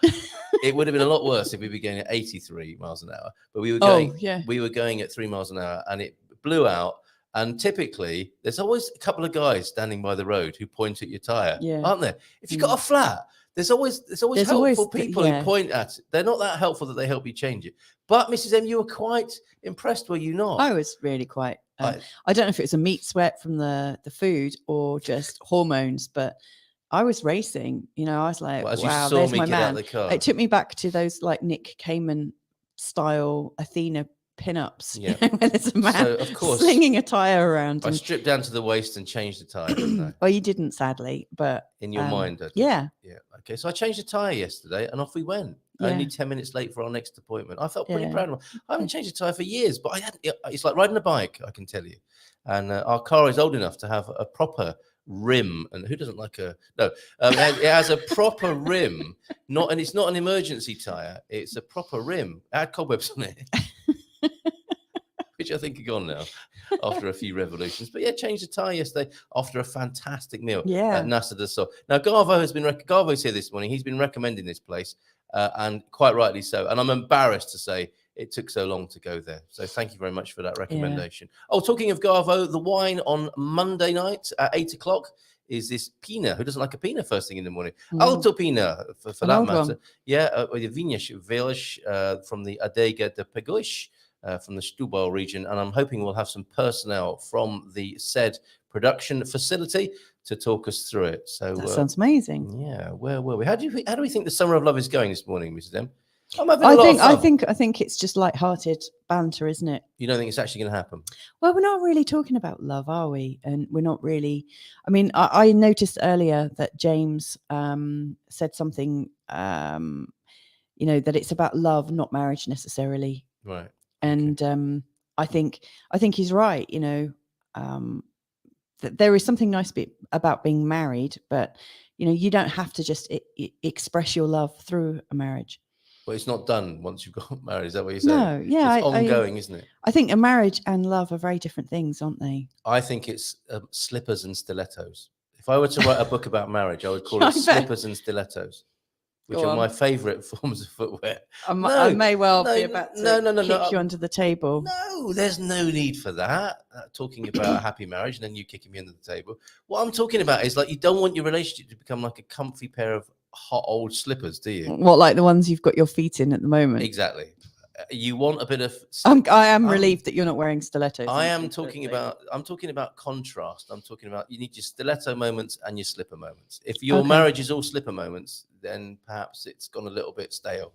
It would have been a lot worse if we were going at 83 miles an hour, but we were going, yeah. we were going at 3 miles an hour, and it blew out. And typically, there's always a couple of guys standing by the road who point at your tire, aren't there? If you've got a flat, there's always helpful people who point at it. They're not that helpful that they help you change it. But Mrs. M, you were quite impressed, were you not? I was really quite. I don't know if it was a meat sweat from the food or just hormones, but I was racing. You know, I was like, well, as wow, you saw there's me my get man. out of the car. It took me back to those like Nick Cayman style Athena pin-ups, Yeah. where there's a man So, of course, slinging a tire around. I stripped down to the waist and changed the tire, didn't I? Well, you didn't, sadly, but In your mind, I did. yeah. Okay, so I changed the tire yesterday, and off we went. Only 10 minutes late for our next appointment. I felt pretty proud of myself. I haven't changed a tire for years, but I had. It's like riding a bike, I can tell you. And our car is old enough to have a proper rim, and who doesn't like a no? It has a proper rim, and it's not an emergency tire. It's a proper rim. It had cobwebs on it. Which I think are gone now after a few revolutions. But yeah, changed the tyre yesterday after a fantastic meal at Nasa de Sol. Now, Garvo's here this morning. He's been recommending this place, and quite rightly so. And I'm embarrassed to say it took so long to go there. So thank you very much for that recommendation. Oh, talking of Garvo, the wine on Monday night at 8 o'clock is this Pina. Who doesn't like a Pina first thing in the morning? Alto Pina, for that matter. One. Yeah, Vinhas Velhas from the Adega de Peguix. From the Setúbal region, and I'm hoping we'll have some personnel from the said production facility to talk us through it. So that sounds amazing. Yeah, where were we? How do we think the Summer of Love is going this morning, Mrs. M? I'm having a lot of fun. I think it's just light-hearted banter, isn't it? You don't think it's actually going to happen? Well, we're not really talking about love, are we? And we're not really. I mean, I noticed earlier that James said something. You know, that it's about love, not marriage necessarily. Right. And I think he's right. You know, that there is something nice about being married, but you know, you don't have to just express your love through a marriage. Well, it's not done once you've got married. Is that what you're saying? No, yeah, it's ongoing, isn't it? I think a marriage and love are very different things, aren't they? I think it's slippers and stilettos. If I were to write a book about marriage, I would call it Slippers and Stilettos, which are my favourite forms of footwear. I may well be about to kick you under the table. No, there's no need for that. Talking about a happy marriage and then you kicking me under the table. What I'm talking about is like you don't want your relationship to become like a comfy pair of hot old slippers, do you? What, like the ones you've got your feet in at the moment? Exactly. You want a bit of. I am relieved that you're not wearing stilettos. I'm talking about contrast. I'm talking about you need your stiletto moments and your slipper moments. If your marriage is all slipper moments, then perhaps it's gone a little bit stale.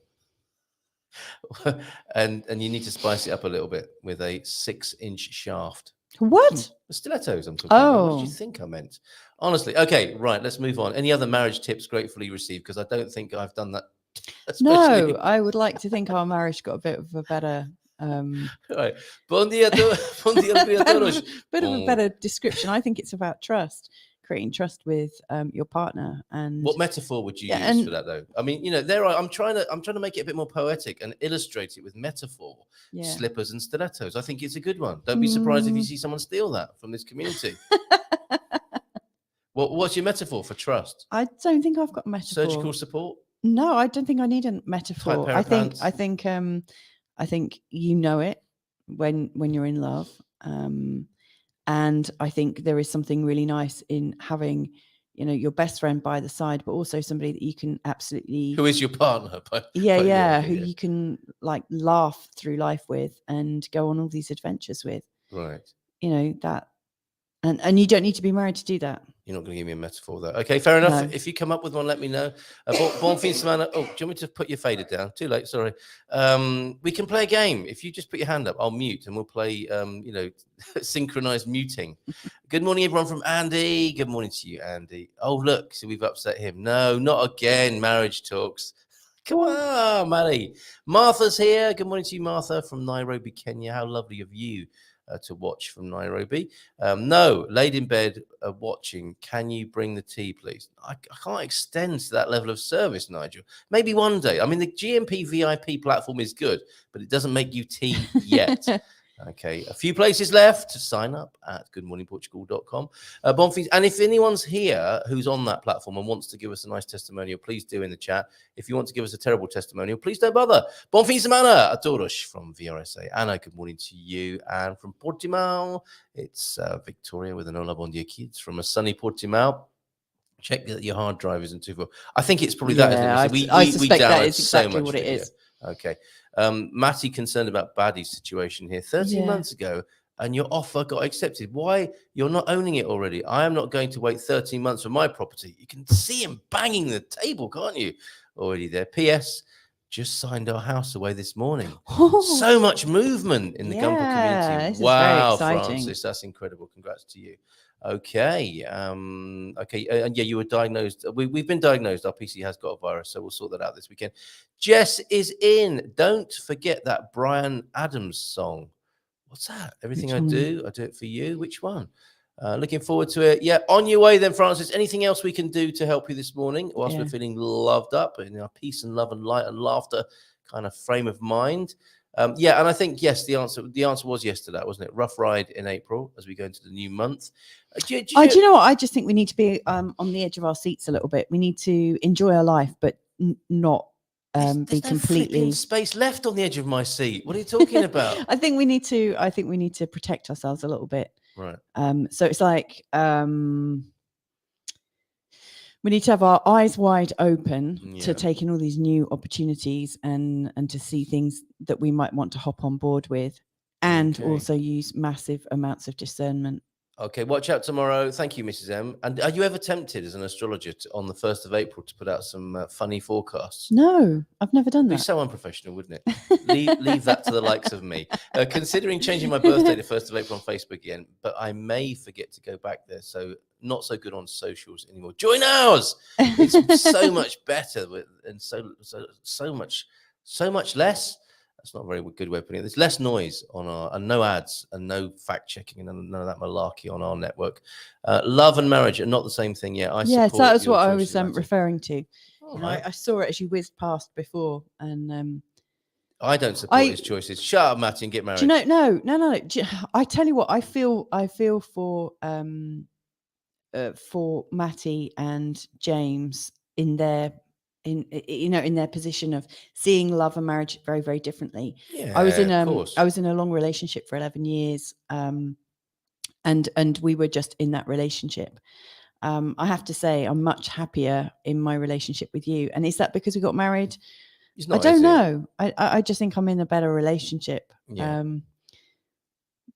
and you need to spice it up a little bit with a 6-inch shaft. What? The stilettos I'm talking about. What did you think I meant? Honestly. Okay, right. Let's move on. Any other marriage tips gratefully received? Because I don't think I've done that. No, I would like to think our marriage got a bit of a better right. Bon dia, bit of a better description. I think it's about trust, creating trust with your partner. And what metaphor would you use for that, though? I mean, you know, I'm trying to make it a bit more poetic and illustrate it with metaphor. Yeah. Slippers and stilettos. I think it's a good one. Don't be surprised if you see someone steal that from this community. What's your metaphor for trust? I don't think I've got a metaphor. Surgical support? No, I don't think I need a metaphor. I think you know it when you're in love, and I think there is something really nice in having, you know, your best friend by the side, but also somebody that you can absolutely who is your partner. Who you can like laugh through life with and go on all these adventures with. Right. You know that, and you don't need to be married to do that. You're not going to give me a metaphor, though. Okay, fair enough. No. If you come up with one, let me know. Bon fin de semana. Oh, do you want me to put your fader down? Too late, sorry. We can play a game. If you just put your hand up, I'll mute and we'll play, synchronized muting. Good morning, everyone from Andy. Good morning to you, Andy. Oh, look, so we've upset him. No, not again. Marriage talks. Come on, Maddie. Martha's here. Good morning to you, Martha, from Nairobi, Kenya. How lovely of you. To watch from Nairobi. No, laid in bed watching. Can you bring the tea, please? I can't extend to that level of service, Nigel. Maybe one day. I mean, the GMP VIP platform is good, but it doesn't make you tea yet. Okay, a few places left to sign up at goodmorningportugal.com. Bonfils, and if anyone's here who's on that platform and wants to give us a nice testimonial, please do in the chat. If you want to give us a terrible testimonial, please don't bother. Bom fim de semana a todos from VRSA. Anna, good morning to you. And from Portimao, it's Victoria with an hola bon dia kids from a sunny Portimao. Check that your hard drive isn't too full. I think it's probably that, isn't it? I suspect that download is exactly so much what it video. is. Okay. Matty concerned about Baddie's situation here 13 months ago, and your offer got accepted. Why? You're not owning it already. I am not going to wait 13 months for my property. You can see him banging the table, can't you? Already there. P.S. Just signed our house away this morning. So much movement in the Gumper community. This Wow, is very exciting. Francis, that's incredible. Congrats to you. Okay. And yeah, you were diagnosed. We've been diagnosed. Our PC has got a virus, so we'll sort that out this weekend. Jess is in. Don't forget that Bryan Adams song. What's that? Everything I do it for you. Which one? Looking forward to it. Yeah, on your way then, Francis. Anything else we can do to help you this morning whilst we're feeling loved up in our peace and love and light and laughter kind of frame of mind? Yeah, and I think, yes, the answer was yes to that, wasn't it? Rough ride in April as we go into the new month. Do you know what? I just think we need to be on the edge of our seats a little bit. We need to enjoy our life, but not be completely no space left on the edge of my seat. What are you talking about? I think we need to protect ourselves a little bit. Right. So it's like we need to have our eyes wide open to take in all these new opportunities and to see things that we might want to hop on board with, and also use massive amounts of discernment. Okay, watch out tomorrow. Thank you, Mrs. M. And are you ever tempted as an astrologer on the 1st of April to put out some funny forecasts? No, I've never done that. It'd be so unprofessional, wouldn't it? leave that to the likes of me. Considering changing my birthday to 1st of April on Facebook again, but I may forget to go back there. So not so good on socials anymore. Join ours. It's so much better and so much less. That's not a very good way of putting it. There's less noise on our, and no ads and no fact checking and none of that malarkey on our network. Love and marriage are not the same thing yet. Yes, that was what I was referring to. I saw it as you whizzed past before, and I don't support his choices. Shut up, Matty, and get married. Do you know? No. I tell you what, I feel for Matty and James in their position of seeing love and marriage very, very differently. Yeah, I was in a long relationship for 11 years, and we were just in that relationship. I have to say, I'm much happier in my relationship with you. And is that because we got married? Not, I don't know. I just think I'm in a better relationship. Yeah.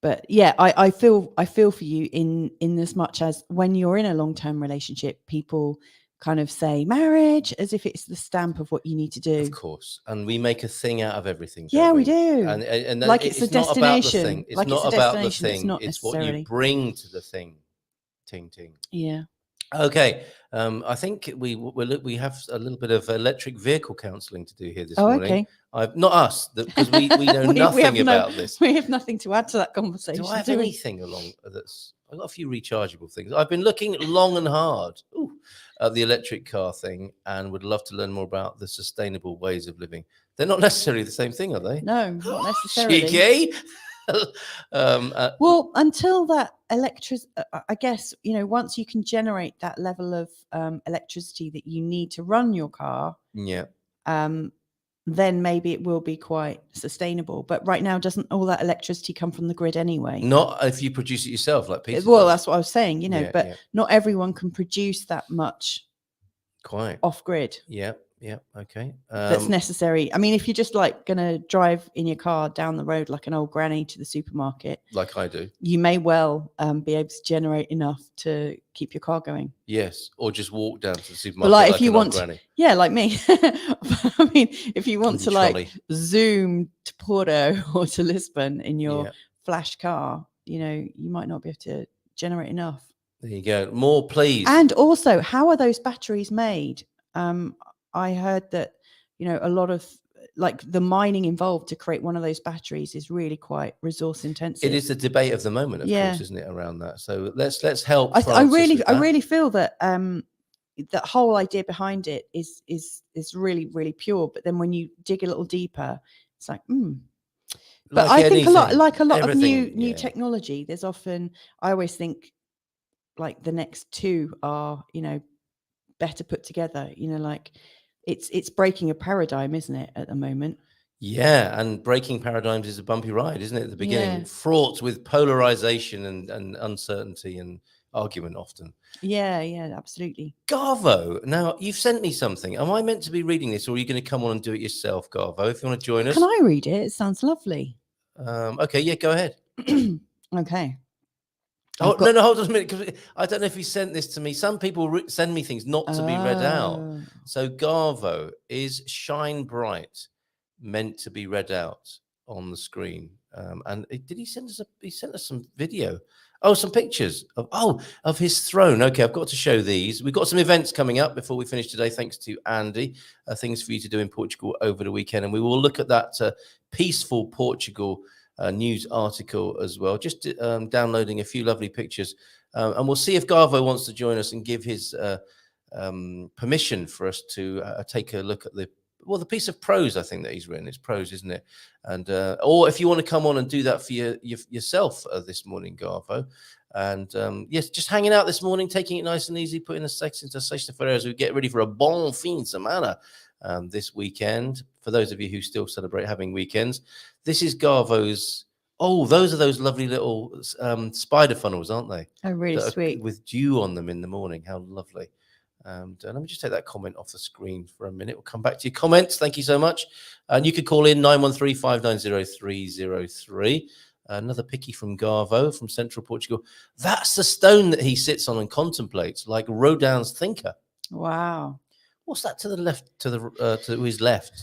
But yeah, I feel for you in as much as when you're in a long-term relationship, people kind of say marriage as if it's the stamp of what you need to do. Of course. And we make a thing out of everything. Yeah, we do. And like it's a destination. It's not about the thing. It's what you bring to the thing. Ting. Yeah. Okay. I think we have a little bit of electric vehicle counselling to do here this morning. Okay. Not us, because we know nothing about this. We have nothing to add to that conversation. Do I have anything along that's... I've got a few rechargeable things. I've been looking long and hard at the electric car thing and would love to learn more about the sustainable ways of living. They're not necessarily the same thing, are they? No, not necessarily. Cheeky. Well, until that electricity, I guess, once you can generate that level of electricity that you need to run your car, then maybe it will be quite sustainable. But right now, doesn't all that electricity come from the grid anyway? Not if you produce it yourself, like Peter Well, does. that's what I was saying, not everyone can produce that much quite off grid. Yeah, okay. That's necessary. I mean, if you're just like going to drive in your car down the road like an old granny to the supermarket, like I do, you may well be able to generate enough to keep your car going. Yes, or just walk down to the supermarket. But like if you want, like me. I mean, if you want to like zoom to Porto or to Lisbon in your flash car, you might not be able to generate enough. There you go. More, please. And also, how are those batteries made? I heard that, a lot of like the mining involved to create one of those batteries is really quite resource intensive. It is the debate of the moment, of course, isn't it, around that? So let's help. I really feel that that whole idea behind it is really, really pure. But then when you dig a little deeper, it's like, But I think a lot of everything, new yeah. technology, there's often, I always think like the next two are, you know, better put together, you know, like it's breaking a paradigm, isn't it, at the moment? Yeah, and breaking paradigms is a bumpy ride, isn't it? At the beginning, Yeah. fraught with polarization and uncertainty and argument often. Yeah, absolutely. Garvo, now you've sent me something. Am I meant to be reading this, or are you going to come on and do it yourself, Garvo? If you want to join us. Can I read it? It sounds lovely. Okay, yeah, go ahead. Okay. Oh, no, hold on a minute, because I don't know if you sent this to me. Some people send me things not to be read out. Oh. So Garvo, is Shine Bright meant to be read out on the screen? And did he send us he sent us some video? Oh, some pictures of his throne. Okay, I've got to show these. We've got some events coming up before we finish today, thanks to Andy. Things for you to do in Portugal over the weekend. And we will look at that peaceful Portugal news article as well, just downloading a few lovely pictures, and we'll see if Garvo wants to join us and give his permission for us to take a look at the piece of prose I think that he's written. It's prose, isn't it? And or if you want to come on and do that for yourself this morning, Garvo. And yes, just hanging out this morning, taking it nice and easy, putting a sex into sexta-feira as we get ready for a bon fin de semana this weekend. For those of you who still celebrate having weekends, this is Garvo's. Oh, those are those lovely little spider funnels, aren't they? Oh, really sweet. With dew on them in the morning. How lovely. And let me just take that comment off the screen for a minute. We'll come back to your comments. Thank you so much. And you could call in 913-590-303. Another picky from Garvo from Central Portugal. That's the stone that he sits on and contemplates, like Rodin's thinker. Wow. What's that to the left, to his left?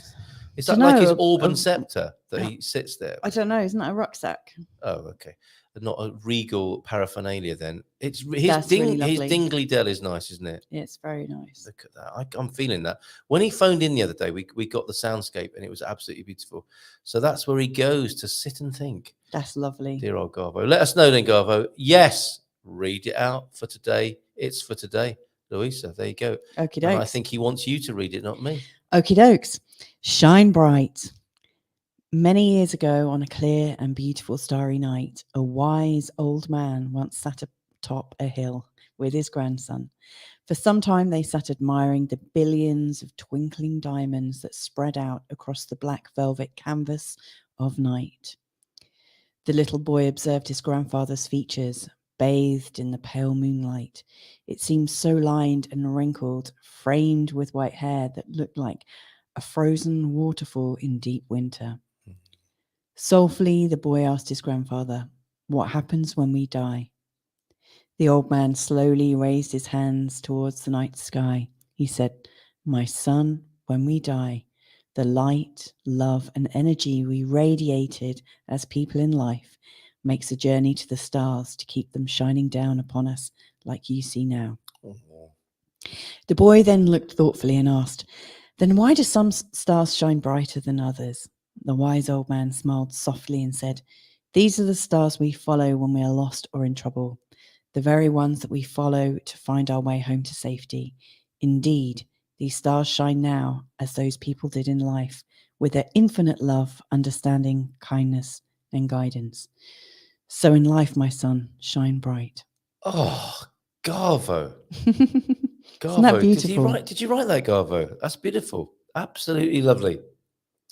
Is that like his Auburn scepter that he sits there? I don't know. Isn't that a rucksack? Oh, okay. Not a regal paraphernalia then. It's his his dingly dell is nice, isn't it? Yeah, it's very nice. Look at that. I'm feeling that. When he phoned in the other day, we got the soundscape and it was absolutely beautiful. So that's where he goes to sit and think. That's lovely. Dear old Garvo. Let us know then, Garvo. Yes, read it out for today. It's for today. Louisa, there you go. Okie dokes. I think he wants you to read it, not me. Okie dokes. Shine bright. Many years ago, on a clear and beautiful starry night, a wise old man once sat atop a hill with his grandson. For some time, they sat admiring the billions of twinkling diamonds that spread out across the black velvet canvas of night. The little boy observed his grandfather's features, bathed in the pale moonlight. It seemed so lined and wrinkled, framed with white hair that looked like a frozen waterfall in deep winter. Soulfully, the boy asked his grandfather, "What happens when we die?" The old man slowly raised his hands towards the night sky. He said, "My son, when we die, the light, love, and energy we radiated as people in life makes a journey to the stars to keep them shining down upon us like you see now." Oh. The boy then looked thoughtfully and asked, "Then why do some stars shine brighter than others?" The wise old man smiled softly and said, "These are the stars we follow when we are lost or in trouble, the very ones that we follow to find our way home to safety. Indeed, these stars shine now as those people did in life, with their infinite love, understanding, kindness, and guidance. So in life, my son, shine bright." Oh, Garvo. Garvo. Isn't that beautiful? Did you write that, Garvo? That's beautiful. Absolutely lovely.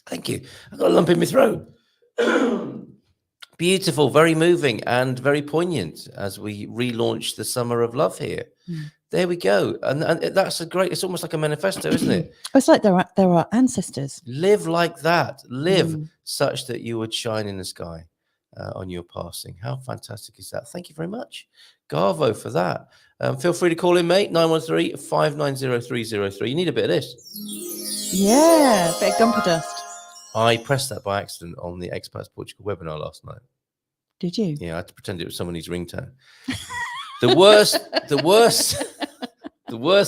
Thank you. I've got a lump in my throat. Beautiful, very moving and very poignant as we relaunch the summer of love here. There we go. And that's it's almost like a manifesto, isn't it? It's like there are ancestors. Live like that. Live such that you would shine in the sky on your passing. How fantastic is that? Thank you very much, Garvo, for that. Feel free to call in, mate. 913-590-303. You need a bit of this. Yeah, a bit of gumper dust. I pressed that by accident on the Expats Portugal webinar last night. Did you? Yeah, I had to pretend it was somebody's ringtone. The worst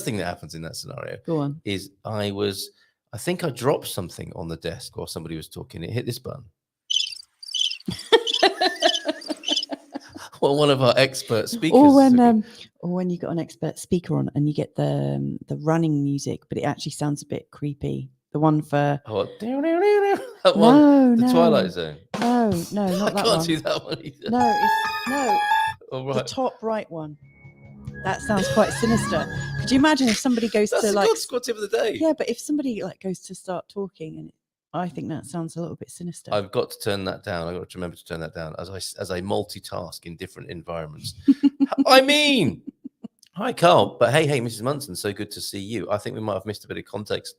thing that happens in that scenario is I think I dropped something on the desk while somebody was talking. It hit this button. Well, one of our expert speakers. Or when you got an expert speaker on and you get the running music, but it actually sounds a bit creepy. The one for the Twilight Zone. No, not I that can't one. do that one either. No, All the right. top right one. That sounds quite sinister. Could you imagine if somebody goes That's to the like? God Squad tip of the day. Yeah, but if somebody like goes to start talking, and I think that sounds a little bit sinister. I've got to turn that down. I've got to remember to turn that down as I multitask in different environments. I mean, hi, Carl. But hey, Mrs. Munson, so good to see you. I think we might have missed a bit of context.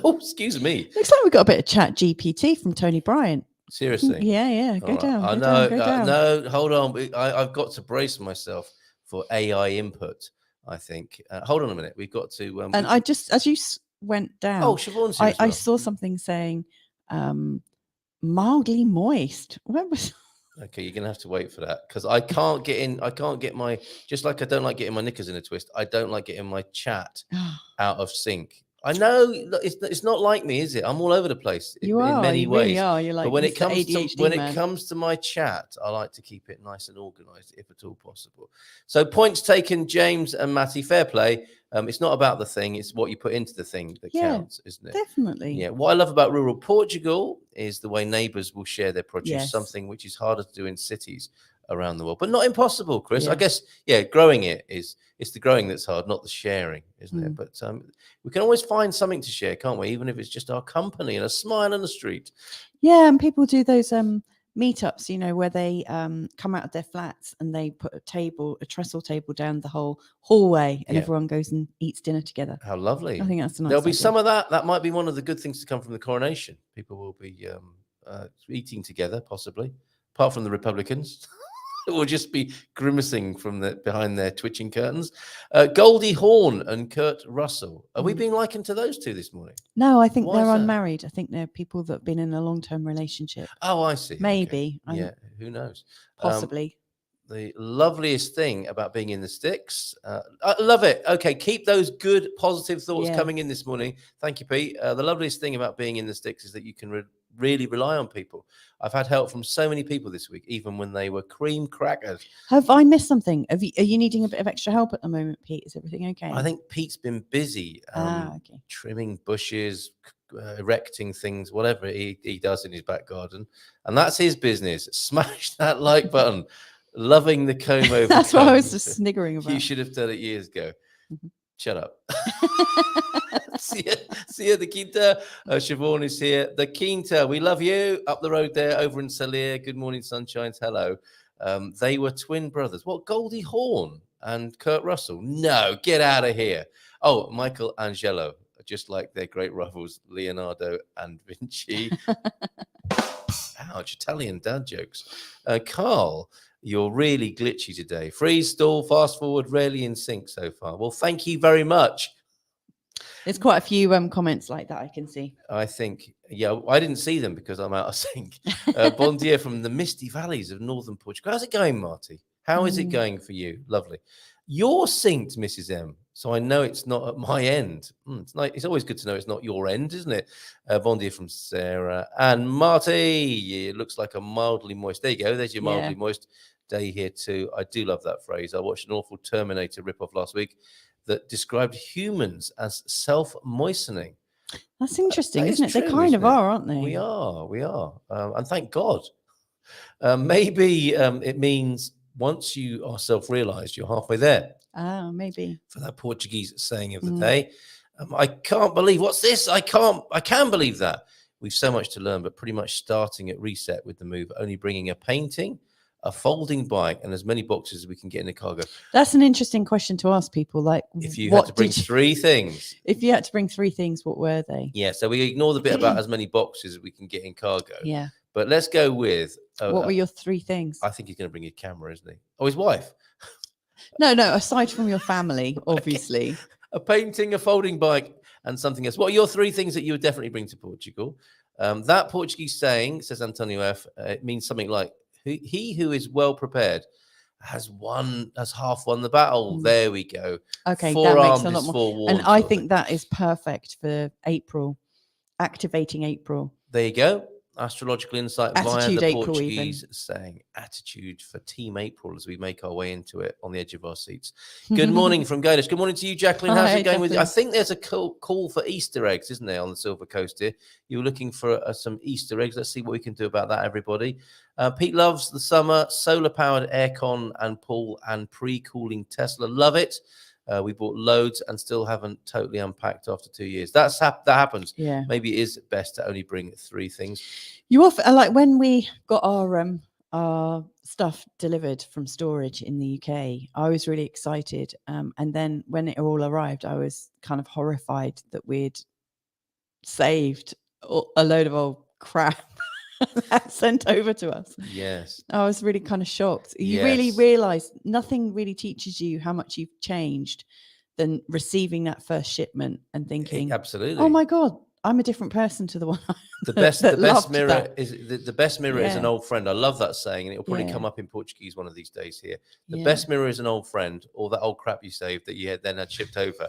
Oh, excuse me. Looks like we got a bit of chat GPT from Tony Bryant. Seriously. Yeah. Go All right. down. I Go know. down. Go down. No, hold on. I've got to brace myself for AI input, I think. Hold on a minute. We've got to. And I just, as you went down, Oh, Siobhan's here as well. I saw something saying mildly moist. What was? Okay, you're gonna have to wait for that because I can't get in. I can't get my, just like I don't like getting my knickers in a twist. I don't like getting my chat out of sync. I know it's not like me, is it? I'm all over the place in many you ways. really are. You're like, but when it Mr. comes ADHD to man. it comes to my chat, I like to keep it nice and organised, if at all possible. So points taken, James and Matty. Fair play. It's not about the thing; it's what you put into the thing that counts, isn't it? Definitely. Yeah. What I love about rural Portugal is the way neighbours will share their produce. Yes. Something which is harder to do in cities around the world, but not impossible, Chris. Yeah. I guess, growing it's the growing that's hard, not the sharing, isn't it? But we can always find something to share, can't we? Even if it's just our company and a smile on the street. Yeah, and people do those meetups, where they come out of their flats and they put a trestle table down the whole hallway, and everyone goes and eats dinner together. How lovely! I think that's a nice. There'll be idea. some of that. That might be one of the good things to come from the coronation. People will be eating together, possibly, apart from the Republicans. It will just be grimacing from behind their twitching curtains. Goldie Hawn and Kurt Russell. Are we being likened to those two this morning? No, I think Why they're is that? unmarried. I think they're people that have been in a long-term relationship. Oh, I see. Maybe. Okay. Yeah, who knows? Possibly. The loveliest thing about being in the sticks. I love it. Okay, keep those good, positive thoughts coming in this morning. Thank you, Pete. The loveliest thing about being in the sticks is that you can really rely on people. I've had help from so many people this week, even when they were cream crackers. Have I missed something? Are you needing a bit of extra help at the moment, Pete? Is everything okay? I think Pete's been busy okay. trimming bushes, erecting things, whatever he does in his back garden. And that's his business. Smash that like button. Loving the comb over. That's what I was just sniggering about. You should have done it years ago. Shut up. see ya, the Quinta. Siobhan is here. The Quinta, we love you. Up the road there, over in Salir. Good morning, sunshines. Hello. They were twin brothers. What, Goldie Hawn and Kurt Russell? No, get out of here. Oh, Michelangelo, just like their great rivals, Leonardo and Vinci. Ouch, Italian dad jokes. Carl, you're really glitchy today. Freeze, stall, fast forward, rarely in sync so far. Well, thank you very much. There's quite a few comments like that I can see. I think, I didn't see them because I'm out of sync. Bon dia from the misty valleys of northern Portugal. How's it going, Marty? How is it going for you? Lovely. You're synced, Mrs. M, so I know it's not at my end. It's always good to know it's not your end, isn't it? Bon dia from Sarah. And Marty, it looks like a mildly moist. There you go. There's your mildly moist day here too. I do love that phrase. I watched an awful Terminator ripoff last week that described humans as self-moistening. That's interesting, that isn't it? True, they kind of are, aren't they? We are. And thank God. Maybe it means once you are self-realized, you're halfway there. Maybe. For that Portuguese saying of the day. I can't believe, what's this? I can believe that. We've so much to learn, but pretty much starting at reset with the move, only bringing a painting, a folding bike, and as many boxes as we can get in the cargo. That's an interesting question to ask people. Like, if you had to bring 3 things. If you had to bring 3 things, what were they? Yeah, so we ignore the bit about as many boxes as we can get in cargo. Yeah. But let's go with... what were your 3 things? I think he's going to bring a camera, isn't he? Oh, his wife. No, aside from your family, obviously. A painting, a folding bike, and something else. What are your 3 things that you would definitely bring to Portugal? That Portuguese saying, says Antonio F., it means something like, he who is well prepared has half won the battle. There we go. Okay, that makes a lot more. Forewarned, and I think that is perfect for April, activating April. There you go. astrological insight Attitude via the April Portuguese saying attitude for Team April as we make our way into it on the edge of our seats. Good morning from Gaelish. Good morning to you, Jacqueline. How's Hi, it going with you? I Jacqueline. think there's a call for Easter eggs, isn't there, on the Silver Coast here? You were looking for some Easter eggs. Let's see what we can do about that, everybody. Pete loves the summer, solar-powered aircon and pool and pre-cooling Tesla. Love it. We bought loads and still haven't totally unpacked after 2 years. That happens. Yeah. Maybe it is best to only bring 3 things. You often like when we got our stuff delivered from storage in the UK. I was really excited, and then when it all arrived, I was kind of horrified that we'd saved a load of old crap that sent over to us. Yes. I was really kind of shocked. You really realize nothing really teaches you how much you've changed than receiving that first shipment and thinking, absolutely, oh my God, I'm a different person to the one. The best mirror is an old friend. I love that saying, and it'll probably come up in Portuguese one of these days here. The best mirror is an old friend, or that old crap you saved that you then had shipped over.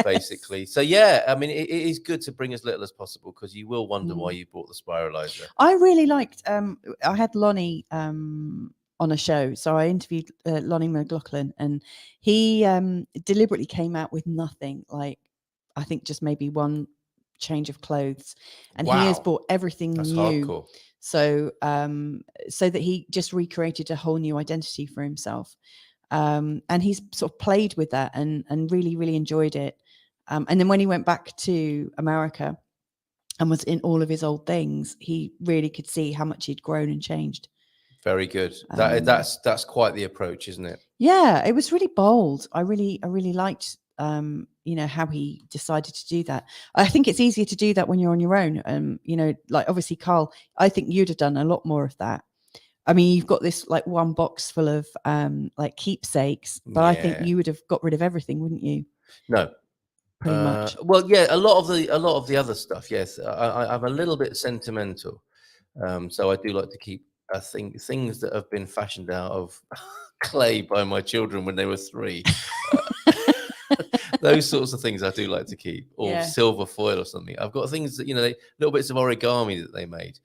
Basically. So I mean, it is good to bring as little as possible because you will wonder why you bought the spiralizer. I really liked I had Lonnie on a show, so I interviewed Lonnie McLaughlin, and he deliberately came out with nothing, like I think just maybe one change of clothes, and he has bought everything new. Hardcore. So so that he just recreated a whole new identity for himself. And he's sort of played with that and really, really enjoyed it. And then when he went back to America and was in all of his old things, he really could see how much he'd grown and changed. Very good. That's quite the approach, isn't it? Yeah, it was really bold. I really liked how he decided to do that. I think it's easier to do that when you're on your own. Like obviously, Carl, I think you'd have done a lot more of that. I mean, you've got this like one box full of like keepsakes, but I think you would have got rid of everything, wouldn't you? No, pretty much. Well, yeah, a lot of the other stuff. Yes, I'm a little bit sentimental, so I do like to keep things that have been fashioned out of clay by my children when they were 3. Those sorts of things I do like to keep, or silver foil or something. I've got things that little bits of origami that they made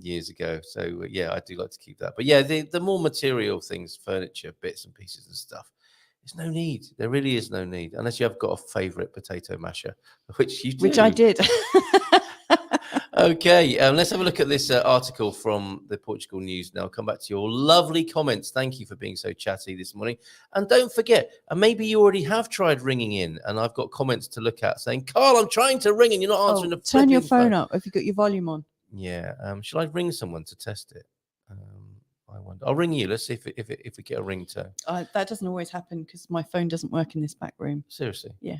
years ago. So I do like to keep that. But the more material things, furniture, bits and pieces and stuff, there's no need. There really is no need, unless you have got a favorite potato masher, which you do. Which I did. Okay, let's have a look at this article from the Portugal News now. I'll come back to your lovely comments. Thank you for being so chatty this morning. And don't forget, and maybe you already have tried ringing in, and I've got comments to look at saying, Carl, I'm trying to ring and you're not answering the phone. Turn your phone up if you've got your volume on. Yeah. Shall I ring someone to test it? I wonder. I'll ring you. Let's see if we get a ringtone. That doesn't always happen because my phone doesn't work in this back room. Seriously? Yeah.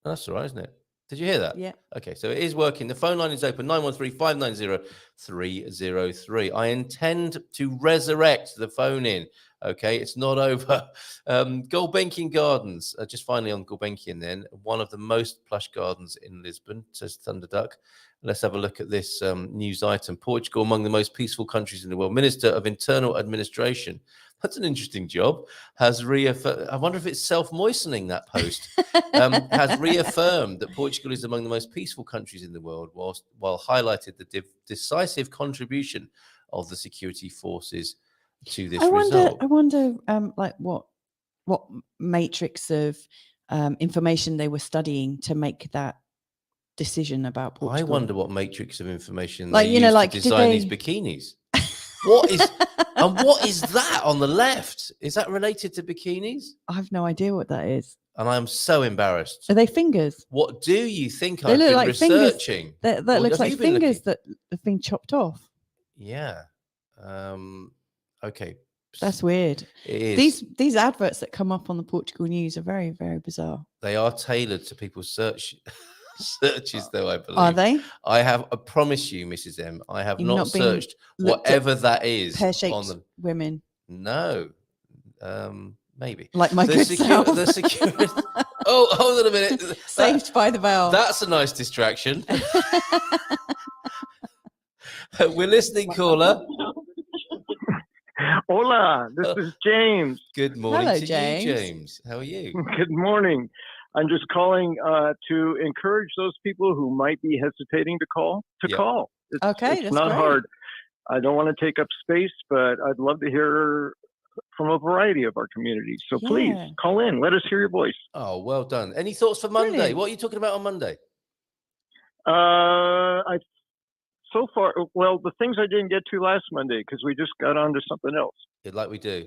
That's all right, isn't it? Did you hear that? Yeah. Okay, so it is working. The phone line is open, 913-590-303. I intend to resurrect the phone in. Okay, it's not over. Gulbenkian Gardens, just finally on Gulbenkian then, one of the most plush gardens in Lisbon, says Thunderduck. Let's have a look at this news item. Portugal, among the most peaceful countries in the world. Minister of Internal Administration. That's an interesting job. Has I wonder if it's self-moistening, that post. Has reaffirmed that Portugal is among the most peaceful countries in the world, while highlighted the decisive contribution of the security forces to this result. I wonder, like what matrix of information they were studying to make that decision about Portugal. I wonder what matrix of information like they used to design these bikinis. What is that on the left? Is that related to bikinis? I have no idea what that is. And I'm so embarrassed. Are they fingers? What do you think I've been researching? That looks like fingers that have been chopped off. Yeah. Okay. That's weird. It is. These adverts that come up on the Portugal News are very, very bizarre. They are tailored to people's searches, though, I believe. Are they? I promise you, Mrs. M, I have not searched whatever that is. Pear-shaped women. No. Maybe. Like my good self. The security. Oh, hold on a minute. Saved by the Bell. That's a nice distraction. We're listening, caller. Hola, this is James. Good morning. Hello, to James. you, James. How are you? Good morning. I'm just calling to encourage those people who might be hesitating to call call. It's that's not great. hard. I don't want to take up space, but I'd love to hear from a variety of our communities. So please call in. Let us hear your voice. Oh, well done. Any thoughts for Monday? Brilliant. What are you talking about on Monday? So far, well, the things I didn't get to last Monday because we just got on to something else. Like we do.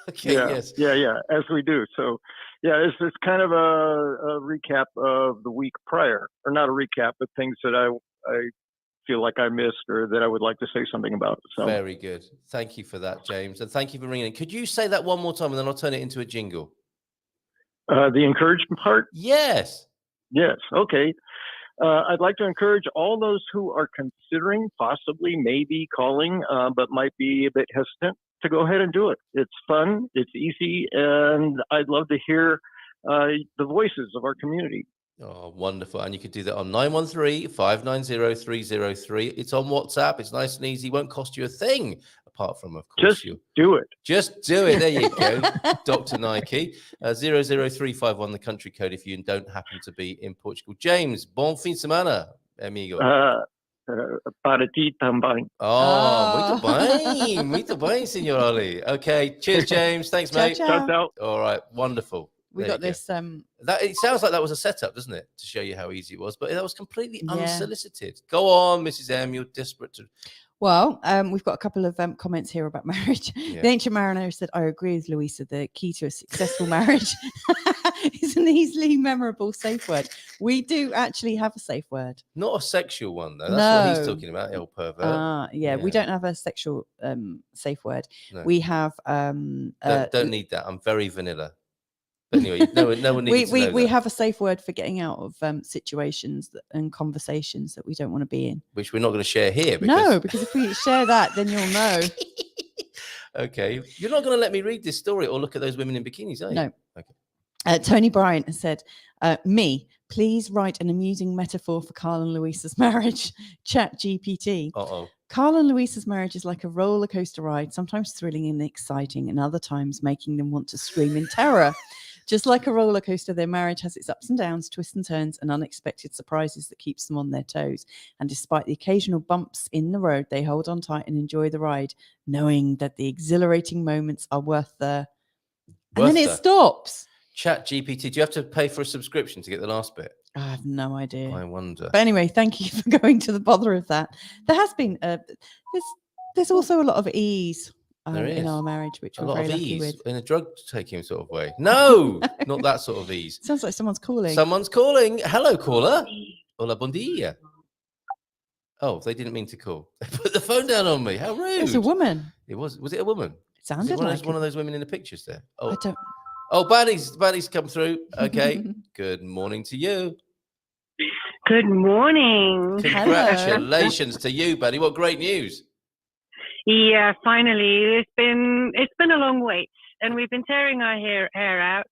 Okay. Yeah, Yes. yeah, as we do. So, yeah, it's kind of a recap of the week prior, or not a recap, but things that I feel like I missed or that I would like to say something about. So very good. Thank you for that, James, and thank you for ringing in. Could you say that one more time, and then I'll turn it into a jingle? The encouragement part. Yes. Okay. I'd like to encourage all those who are considering possibly maybe calling, but might be a bit hesitant to go ahead and do it. It's fun, it's easy, and I'd love to hear the voices of our community. Oh, wonderful. And you could do that on 913-590-303. It's on WhatsApp. It's nice and easy. Won't cost you a thing, apart from, of course, Just do it. Just do it. There you go, Dr. Nike. 00351, the country code, if you don't happen to be in Portugal. James, bon fin de semana, amigo. Para ti também. Oh, muito bem, Senor Ali. Okay, cheers, James. Thanks, mate. Ciao. All right, wonderful. We got this. That it sounds like that was a setup, doesn't it, to show you how easy it was? But that was completely unsolicited. Go on, Mrs. M. You're desperate to. Well, we've got a couple of comments here about marriage. The Ancient Mariner said, "I agree with Louisa. The key to a successful marriage is an easily memorable safe word." We do actually have a safe word. Not a sexual one, though. That's what he's talking about, el pervert. We don't have a sexual safe word. No. We have. Don't need that. I'm very vanilla. But anyway, no one needs to know we that. have a safe word for getting out of situations and conversations that we don't want to be in. Which we're not going to share here. Because if we share that, then you'll know. Okay. You're not going to let me read this story or look at those women in bikinis, are you? No. Okay. Tony Bryant has said, please write an amusing metaphor for Carl and Louisa's marriage. Chat GPT. Uh-oh. Carl and Louisa's marriage is like a roller coaster ride, sometimes thrilling and exciting, and other times making them want to scream in terror. Just like a roller coaster, their marriage has its ups and downs, twists and turns, and unexpected surprises that keeps them on their toes. And despite the occasional bumps in the road, they hold on tight and enjoy the ride, knowing that the exhilarating moments are worth the... And then it stops. Chat GPT. Do you have to pay for a subscription to get the last bit? I have no idea. I wonder. But anyway, thank you for going to the bother of that. There has been... there's also a lot of ease. In our marriage, which we're very lucky with. In a drug taking sort of way. No, not that sort of ease. Sounds like someone's calling. Someone's calling. Hello, caller. Hola, bon dia. Oh, they didn't mean to call. They put the phone down on me. How rude. It's a woman. It was. Was it a woman? It sounded like one of those women in the pictures there. Oh, I don't. Oh, Baddy's come through. Okay. Good morning to you. Good morning. Congratulations to you, Baddy. What great news. Yeah, finally. It's been a long wait, and we've been tearing our hair out,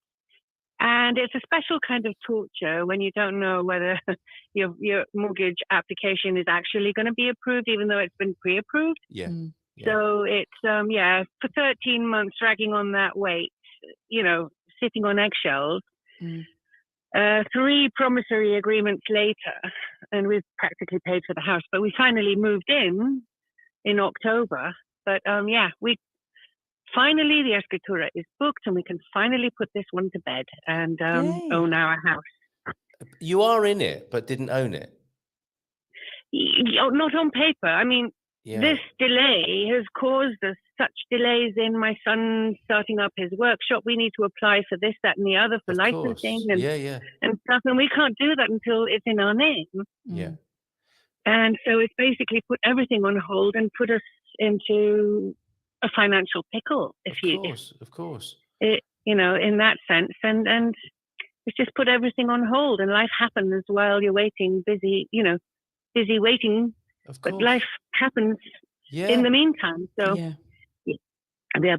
and it's a special kind of torture when you don't know whether your mortgage application is actually going to be approved, even though it's been pre-approved. Yeah. So it's for 13 months dragging on that wait, sitting on eggshells. 3 promissory agreements later, and we've practically paid for the house, but we finally moved in October, but we finally, the escritura is booked and we can finally put this one to bed and own our house. You are in it, but didn't own it? Not on paper. I mean, this delay has caused us such delays in my son starting up his workshop. We need to apply for this, that, and the other for licensing and stuff, and we can't do that until it's in our name. Yeah. And so it's basically put everything on hold and put us into a financial pickle, Of course. In that sense. And it's just put everything on hold, and life happens while you're waiting, busy waiting. Of course. But life happens in the meantime. So,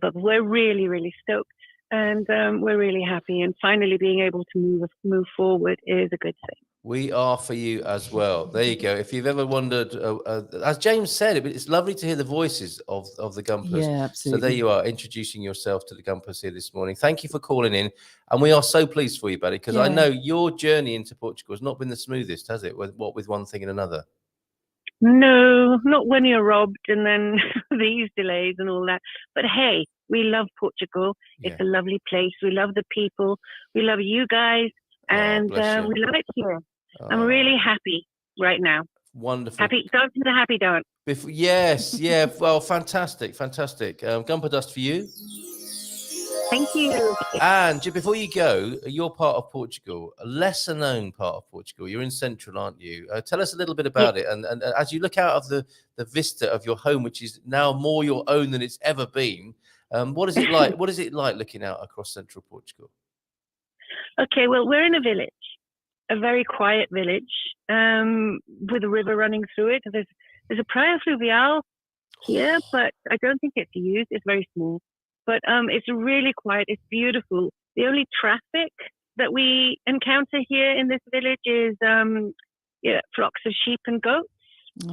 but we're really, really stoked, and we're really happy. And finally being able to move forward is a good thing. We are for you as well. There you go. If you've ever wondered, as James said, it's lovely to hear the voices of the Gumpers. Yeah, So absolutely. there you are, introducing yourself to the Gumpers here this morning. Thank you for calling in. And we are so pleased for you, buddy, because I Yeah. know your journey into Portugal has not been the smoothest, has it? With one thing and another. No, not when you're robbed and then these delays and all that. But hey, we love Portugal. Yeah. It's a lovely place. We love the people. We love you guys. And bless you. we love it here. I'm really happy right now. Wonderful. Happy, dancing the happy dance. Yes, yeah. Well, fantastic. Gumper dust for you. Thank you. And before you go, you're part of Portugal, a lesser known part of Portugal. You're in Central, aren't you? Tell us a little bit about it. And as you look out of the vista of your home, which is now more your own than it's ever been, what is it like? What is it like looking out across Central Portugal? Okay, well, we're in a village, a very quiet village, with a river running through it. There's a praia fluvial here, but I don't think it's used. It's very small. But it's really quiet. It's beautiful. The only traffic that we encounter here in this village is flocks of sheep and goats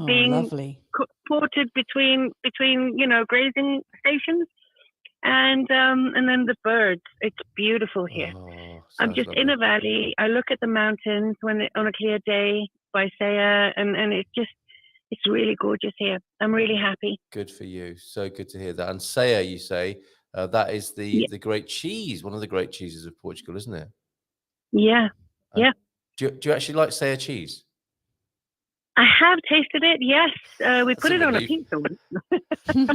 being lovely. ported between grazing stations, and then the birds. It's beautiful here. I'm just lovely. in a valley. I look at the mountains on a clear day by Saya, and it's really gorgeous here. I'm really happy. Good for you. So good to hear that. And Saya, you say, that is the great cheese, one of the great cheeses of Portugal, isn't it? Yeah. And yeah. Do you actually like Saya cheese? I have tasted it, yes. We put it on a pizza once.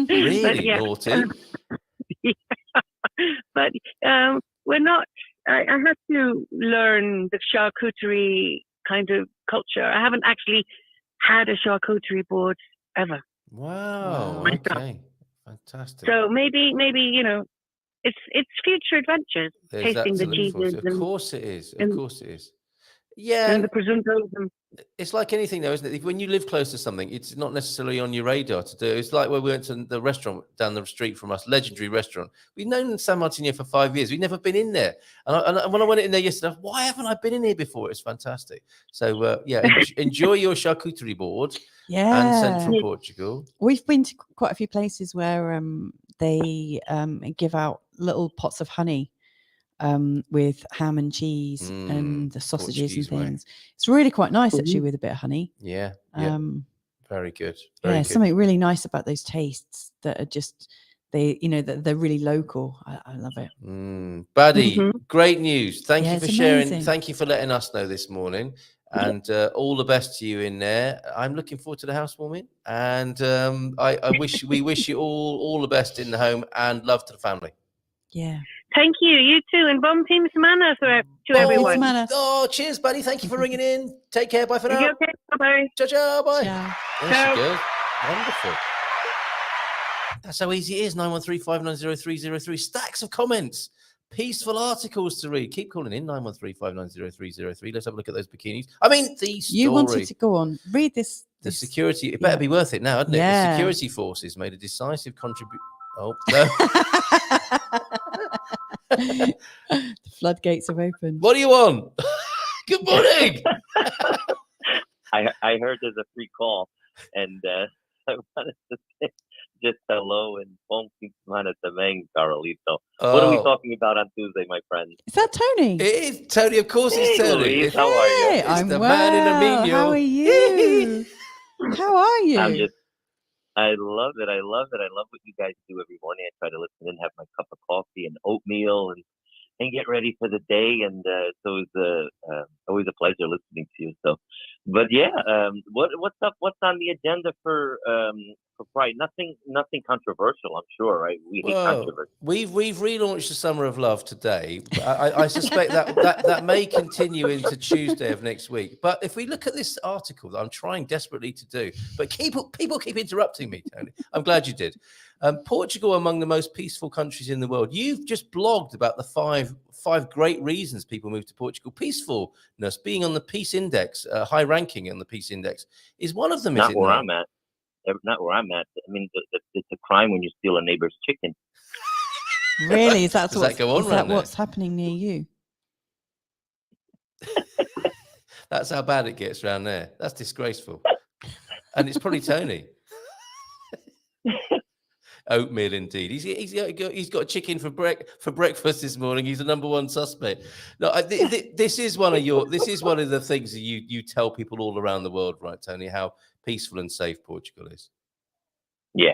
Really? Naughty. But we're not, I have to learn the charcuterie kind of culture. I haven't actually had a charcuterie board ever. Wow. Okay. Fantastic. So maybe it's future adventures. There's tasting the absolutely cheeses. Of course it is. Of course it is. Yeah. And the presuntos. It's like anything, though, isn't it? When you live close to something, it's not necessarily on your radar to do. It's like when we went to the restaurant down the street from us, legendary restaurant. We've known San Martino for 5 years. We've never been in there. And when I went in there yesterday, why haven't I been in here before? It's fantastic. So, enjoy your charcuterie board. And Central Portugal. We've been to quite a few places where they give out little pots of honey with ham and cheese and the sausages and things. It's really quite nice, actually, with a bit of honey. Yeah. Very good. Something really nice about those tastes that are just they're really local. I love it. Buddy, great news. Thank you for sharing. Amazing. Thank you for letting us know this morning. And all the best to you in there. I'm looking forward to the housewarming, and we wish you all the best in the home, and love to the family. Yeah. Thank you. You too. And bom fim semana to everyone. Oh, cheers, buddy. Thank you for ringing in. Take care. Bye for now. Okay. Bye-bye. Ciao. Bye. Ciao. There she goes. Wonderful. That's how easy it is. 913-590-303. Stacks of comments. Peaceful articles to read. Keep calling in. 913-590-303. Let's have a look at those bikinis. I mean, the story. You wanted to go on. Read this. The security. It better be worth it now, hadn't it? The security forces made a decisive contribution. Oh, no. The floodgates have opened. What do you want? Good morning. I heard there's a free call, and I wanted to say just hello and bom fim semana também, Carolito. What are we talking about on Tuesday, my friend? Is that Tony? It is Tony. Of course, it's Tony. Louise, how are you? It's I'm the well. man in the menu. How are you? How are you? I love it. I love what you guys do every morning. I try to listen in, have my cup of coffee and oatmeal, and get ready for the day. And it's always a pleasure listening to you. So, but what's up? What's on the agenda for Pride? Nothing controversial, I'm sure, right? We hate controversy. We've relaunched the Summer of Love today. I suspect that may continue into Tuesday of next week. But if we look at this article that I'm trying desperately to do, but people keep interrupting me, Tony. I'm glad you did. Portugal, among the most peaceful countries in the world. You've just blogged about the five great reasons people move to Portugal. Peacefulness, being on the Peace Index, high ranking on the Peace Index, is one of them. Not where I'm at. Not where I'm at. I mean, it's a crime when you steal a neighbor's chicken. Really? Is that go on what's happening near you? That's how bad it gets around there. That's disgraceful. And it's probably Tony. Oatmeal, indeed. He's got chicken for breakfast this morning. He's the number one suspect. No, this is one of the things that you tell people all around the world, right, Tony? How peaceful and safe Portugal is. Yeah.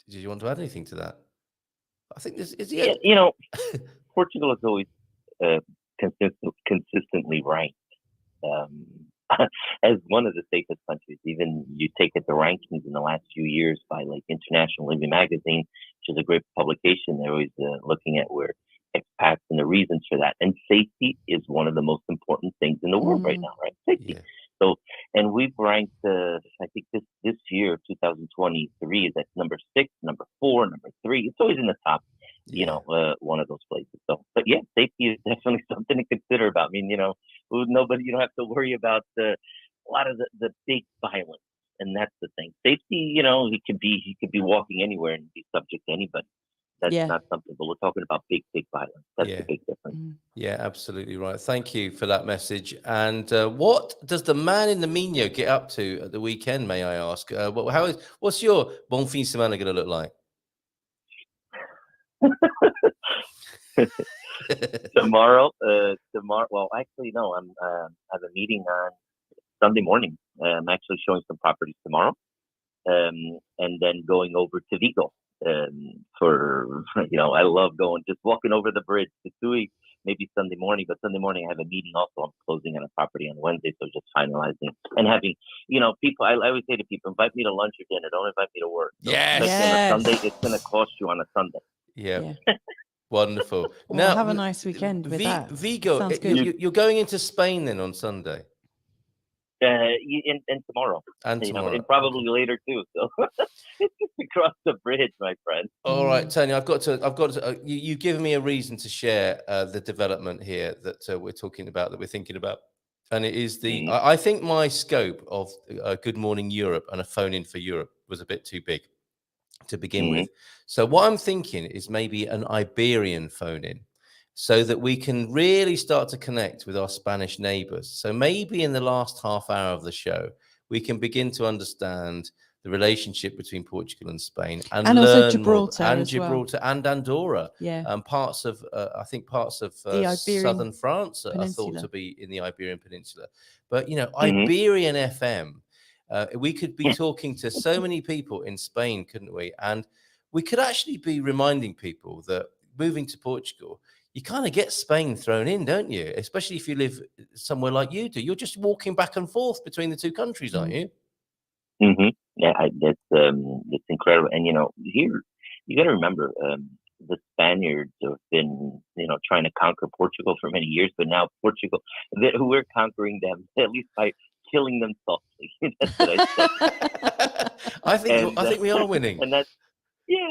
Did you want to add anything to that? I think this is Portugal is always consistently ranked as one of the safest countries. Even you take it the rankings in the last few years by like International Living Magazine, which is a great publication. They're always looking at where expats and the reasons for that. And safety is one of the most important things in the world right now, right? Safety. Yeah. So, and we've ranked, I think this year, 2023, is at number 6, number 4, number 3. It's always in the top, one of those places. So, but yeah, safety is definitely something to consider about. I mean, you don't have to worry about a lot of the big violence, and that's the thing. Safety, he could be walking anywhere and be subject to anybody. That's not something, but we're talking about big violence. That's the big difference. Yeah, absolutely right. Thank you for that message. And what does the man in the Minho get up to at the weekend, may I ask? What's your bon fin de semana going to look like? Tomorrow. Well, actually, no. I have a meeting on Sunday morning. I'm actually showing some properties tomorrow, and then going over to Vigo. I love just walking over the bridge to Tui, maybe Sunday morning, but Sunday morning I have a meeting also. I'm closing on a property on Wednesday, so just finalizing and having, people, I always say to people, invite me to lunch or dinner, don't invite me to work. So yes. On a Sunday, it's going to cost you on a Sunday. Yeah. Wonderful. Well, now have a nice weekend with that. Vigo, sounds good. You're going into Spain then on Sunday? And tomorrow, and probably later too. So it's just across the bridge, my friend. All right, Tony, I've got to. You've given me a reason to share the development here that we're talking about, that we're thinking about, and it is I think my scope of Good Morning Europe and a phone in for Europe was a bit too big to begin with. So what I'm thinking is maybe an Iberian phone in, so that we can really start to connect with our Spanish neighbors. So maybe in the last half hour of the show, we can begin to understand the relationship between Portugal and Spain, and also Gibraltar and Andorra. Yeah. Parts of Iberian southern France Peninsula are thought to be in the Iberian Peninsula. But, Iberian FM, we could be talking to so many people in Spain, couldn't we? And we could actually be reminding people that moving to Portugal, you kind of get Spain thrown in, don't you? Especially if you live somewhere like you do. You're just walking back and forth between the two countries, aren't you? Yeah, that's incredible. And here you got to remember, the Spaniards have been trying to conquer Portugal for many years, but now Portugal, we're conquering them at least by killing them softly. That's what I say. I think we are winning. And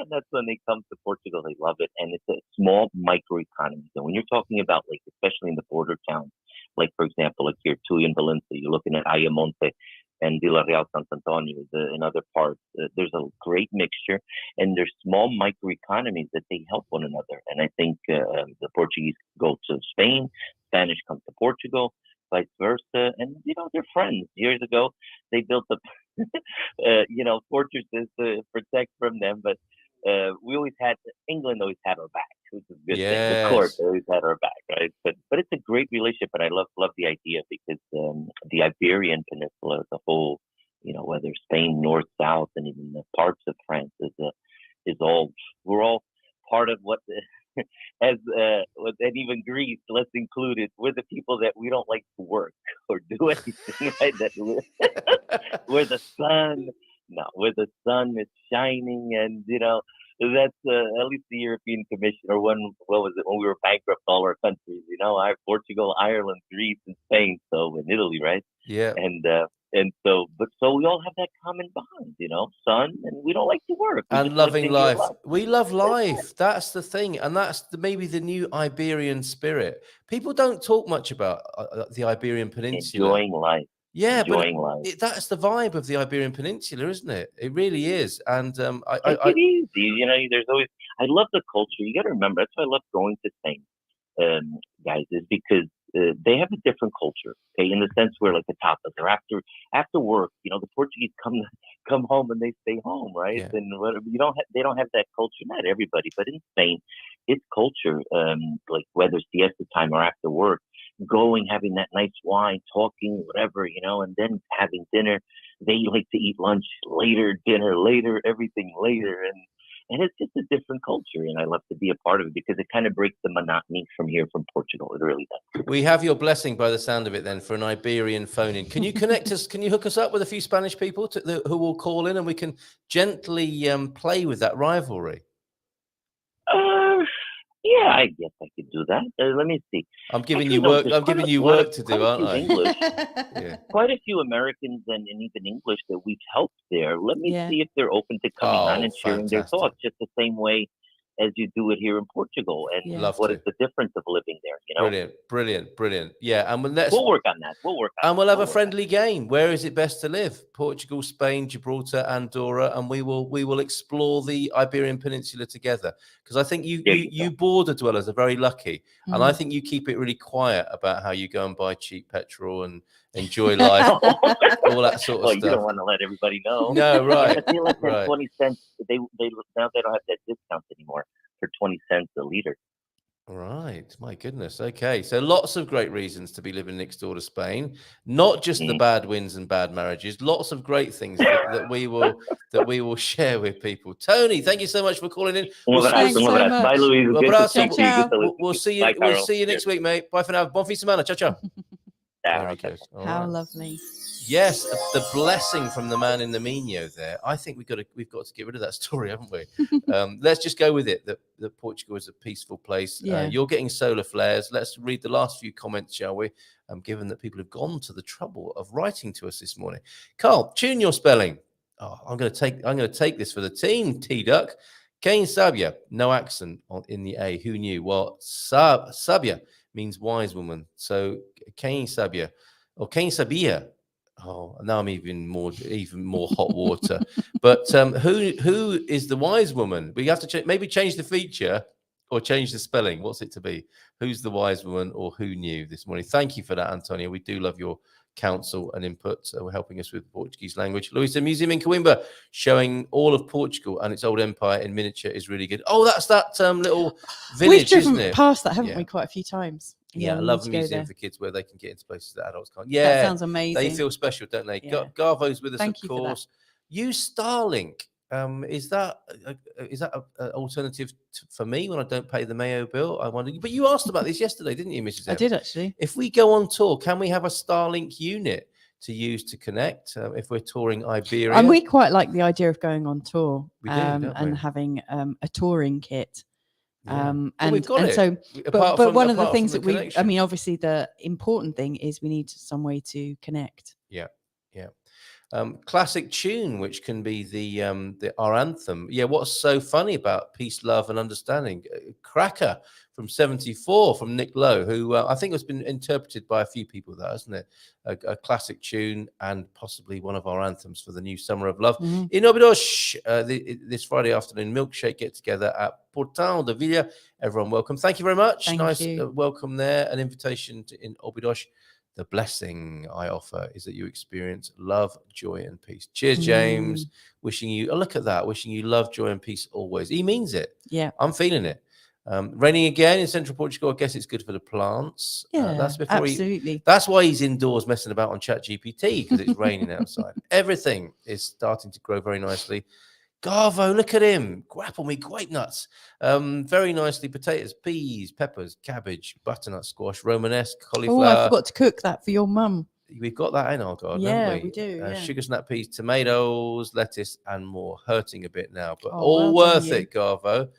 that's when they come to Portugal, they love it. And it's a small microeconomy. So when you're talking about, like, especially in the border towns, like, for example, like here, Tui and Valencia, you're looking at Ayamonte and Vila Real San Antonio, in other parts, there's a great mixture, and there's small microeconomies that they help one another. And I think the Portuguese go to Spain, Spanish come to Portugal, vice versa, and they're friends. Years ago, they built up, fortresses to protect from them. But England always had our back, which is a good thing. The court always had our back, right? But it's a great relationship, and I love the idea, because the Iberian Peninsula as a whole, whether Spain, north, south, and even the parts of France we're all part of what and even Greece, let's include it. We're the people that we don't like to work or do anything, right? Where the sun is shining, and that's at least the European Commission, or when we were bankrupt, all our countries, Portugal, Ireland, Greece, and Spain, so in Italy, right? Yeah. And so we all have that common bond, sun, and we don't like to work. And loving life. We love life. That's the thing. And that's maybe the new Iberian spirit. People don't talk much about the Iberian Peninsula. Enjoying life. Yeah, life. That's the vibe of the Iberian Peninsula, isn't it? It really is. And it is. There's always. I love the culture. You got to remember, that's why I love going to Spain, guys, is because they have a different culture, okay, in the sense where like the tapas are after work. The Portuguese come home and they stay home, right? Yeah. And they don't have that culture. Not everybody, but in Spain, it's culture. Like whether siesta time or after work, having that nice wine, talking, whatever, and then having dinner. They like to eat lunch later, dinner later, everything later, and it's just a different culture, and I love to be a part of it because it kind of breaks the monotony from Portugal. It really does. We have your blessing by the sound of it then for an Iberian phone-in. Can you connect us? Can you hook us up with a few Spanish people who will call in, and we can gently play with that rivalry? Yeah, I guess I could do that. Let me see. I'm giving you work. I'm giving you work to do, aren't I? English. Yeah. Quite a few Americans and even English that we've helped there. Let me Yeah. see if they're open to coming on and sharing their fantastic. thoughts, just the same way as you do it here in Portugal. And Yeah. Love what to. is the difference of living there? Brilliant. Yeah, and We'll work on that. And we'll have a friendly game. Where is it best to live? Portugal, Spain, Gibraltar, Andorra, and we will explore the Iberian Peninsula together. Because I think you border dwellers are very lucky, and I think you keep it really quiet about how you go and buy cheap petrol and enjoy life, all that sort of stuff. You don't want to let everybody know. No, right. I feel like that right. 20 cents. They now they don't have that discount anymore for 20 cents a liter. Right, my goodness. Okay, so lots of great reasons to be living next door to Spain. Not just the bad winds and bad marriages. Lots of great things that we will share with people. Tony, thank you so much for calling in. Thanks so much. Bye, Louisa. We'll see you next week, mate. Bye for now. Bon fin de semana. Ciao, ciao. There he goes. How lovely. Yes, the blessing from the man in the Minho there. I think we've got to get rid of that story, haven't we? Let's just go with it. That Portugal is a peaceful place. Yeah. You're getting solar flares. Let's read the last few comments, shall we? Given that people have gone to the trouble of writing to us this morning. Carl, tune your spelling. Oh, I'm going to take this for the team. T-Duck. Quem sabia, no accent in the A. Who knew? Well, sabia means wise woman. So quem sabia or quem sabia. Oh, now I'm even more hot water. But who is the wise woman? We have to maybe change the feature or change the spelling. What's it to be? Who's the wise woman or who knew this morning? Thank you for that, Antonio. We do love your counsel and input. We're helping us with the Portuguese language. Louisa Museum in Coimbra showing all of Portugal and its old empire in miniature is really good. Oh, that's that little village, isn't it? Past that, haven't we, quite a few times? Yeah, I love a museum for kids where they can get into places that adults can't. Yeah, that sounds amazing. They feel special, don't they? Yeah. Garvo's with us, Thank of course. Use Starlink. Is that an alternative for me when I don't pay the Mayo bill? I wonder. But you asked about this yesterday, didn't you, Mrs. I did actually. If we go on tour, can we have a Starlink unit to use to connect if we're touring Iberia? And we quite like the idea of going on tour and having a touring kit. Yeah. And we've got and it. so, but one of the things that connection. I mean, obviously, the important thing is we need some way to connect. Yeah. Classic tune, which can be our anthem. Yeah, what's so funny about peace, love, and understanding? Cracker from '74 from Nick Lowe, who I think has been interpreted by a few people, that hasn't it? A classic tune and possibly one of our anthems for the new summer of love. In Obidos, this Friday afternoon, milkshake get together at Portal de Villa. Everyone, welcome. Thank you very much. Thank you. Welcome there. An invitation in Obidos. The blessing I offer is that you experience love, joy, and peace. Cheers, James. Wishing you, look at that, wishing you love, joy, and peace always. He means it. Yeah. I'm feeling it. Raining again in central Portugal. I guess it's good for the plants. Yeah, absolutely. That's why he's indoors messing about on ChatGPT, because it's raining outside. Everything is starting to grow very nicely. Garvo, look at him. Grapple me, great nuts. Very nicely. Potatoes, peas, peppers, cabbage, butternut squash, Romanesque, cauliflower. Oh, I forgot to cook that for your mum. We've got that in our garden, haven't we? We do. Sugar snap peas, tomatoes, lettuce, and more. Hurting a bit now, but well all worth it, Garvo.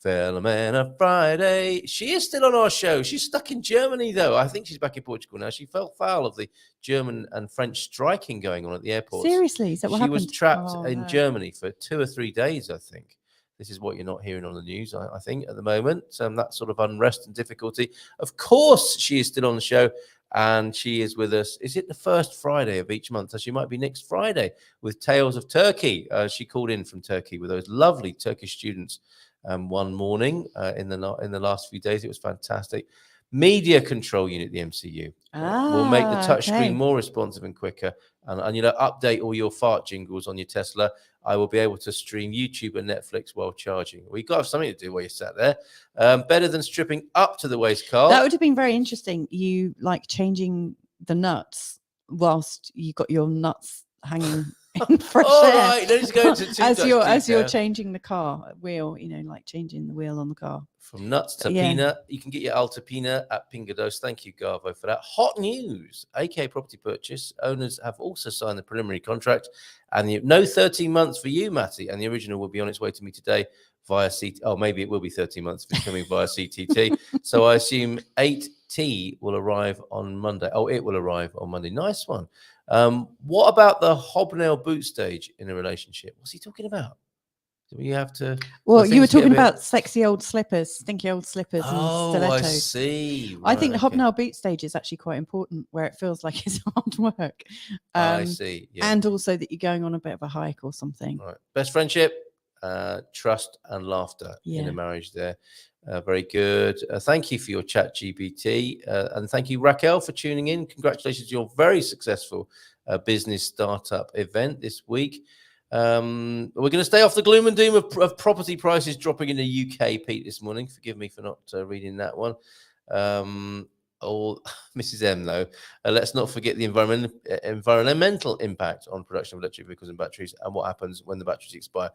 Philomena Friday. She is still on our show. She's stuck in Germany, though. I think she's back in Portugal now. She fell foul of the German and French striking going on at the airport. Seriously? Is that what happened? She was trapped in Germany for 2 or 3 days, I think. This is what you're not hearing on the news, I think, at the moment. That sort of unrest and difficulty. Of course, she is still on the show, and she is with us. Is it the first Friday of each month? So she might be next Friday with Tales of Turkey. She called in from Turkey with those lovely Turkish students one morning in the last few days. It was fantastic. Media control unit, the MCU. Will make the touchscreen more responsive and quicker. And update all your fart jingles on your Tesla. I will be able to stream YouTube and Netflix while charging. Well, you've got to have something to do while you sat there. Better than stripping up to the waist, Carl. That would have been very interesting. You like changing the nuts whilst you got your nuts hanging in fresh air. Right, let's go into as you're changing the car wheel, like changing the wheel on the car. From nuts to peanut, you can get your Alta Peanut at Pingados. Thank you, Garvo, for that. Hot news. AK Property Purchase owners have also signed the preliminary contract, and no 13 months for you, Matty, and the original will be on its way to me today via CT. Oh, maybe it will be 13 months if it's coming via CTT. So I assume 8T will arrive on Monday. Oh, it will arrive on Monday. Nice one. What about the hobnail boot stage in a relationship? What's he talking about? Do we have to? Well, you were talking about sexy old slippers, stinky old slippers, and stilettos. I see. Right, I think the hobnail boot stage is actually quite important, where it feels like it's hard work. I see. Yeah. And also that you're going on a bit of a hike or something. Right. Best friendship, trust, and laughter in a marriage. There, very good. Thank you for your chat, GPT, and thank you, Raquel, for tuning in. Congratulations, your very successful business startup event this week. We're going to stay off the gloom and doom of property prices dropping in the UK, Pete, this morning. Forgive me for not reading that one. Mrs. M, though, let's not forget the environmental impact on production of electric vehicles and batteries and what happens when the batteries expire.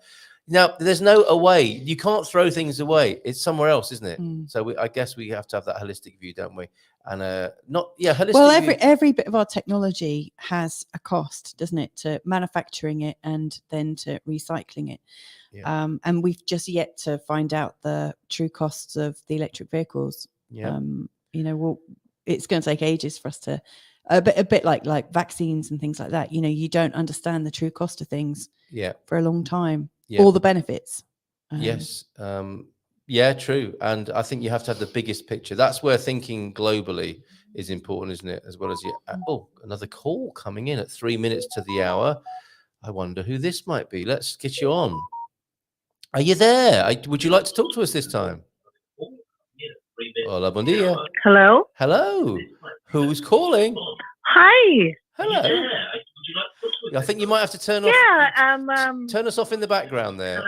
Now, there's no away. You can't throw things away. It's somewhere else, isn't it? So I guess we have to have that holistic view, don't we? And holistic. Well, every bit of our technology has a cost, doesn't it, to manufacturing it and then to recycling it. Yeah. And we've just yet to find out the true costs of the electric vehicles. Yeah. It's going to take ages for us to a bit like vaccines and things like that. You don't understand the true cost of things for a long time, all the benefits. Yes. Yeah, true. And I think you have to have the biggest picture. That's where thinking globally is important, isn't it? As well as another call coming in at 3 minutes to the hour. I wonder who this might be. Let's get you on. Are you there? Would you like to talk to us this time? Hola, buen dia. Hello. Hello. Who's calling? Hi. Hello. I think you might have to turn off. Yeah. Turn us off in the background there.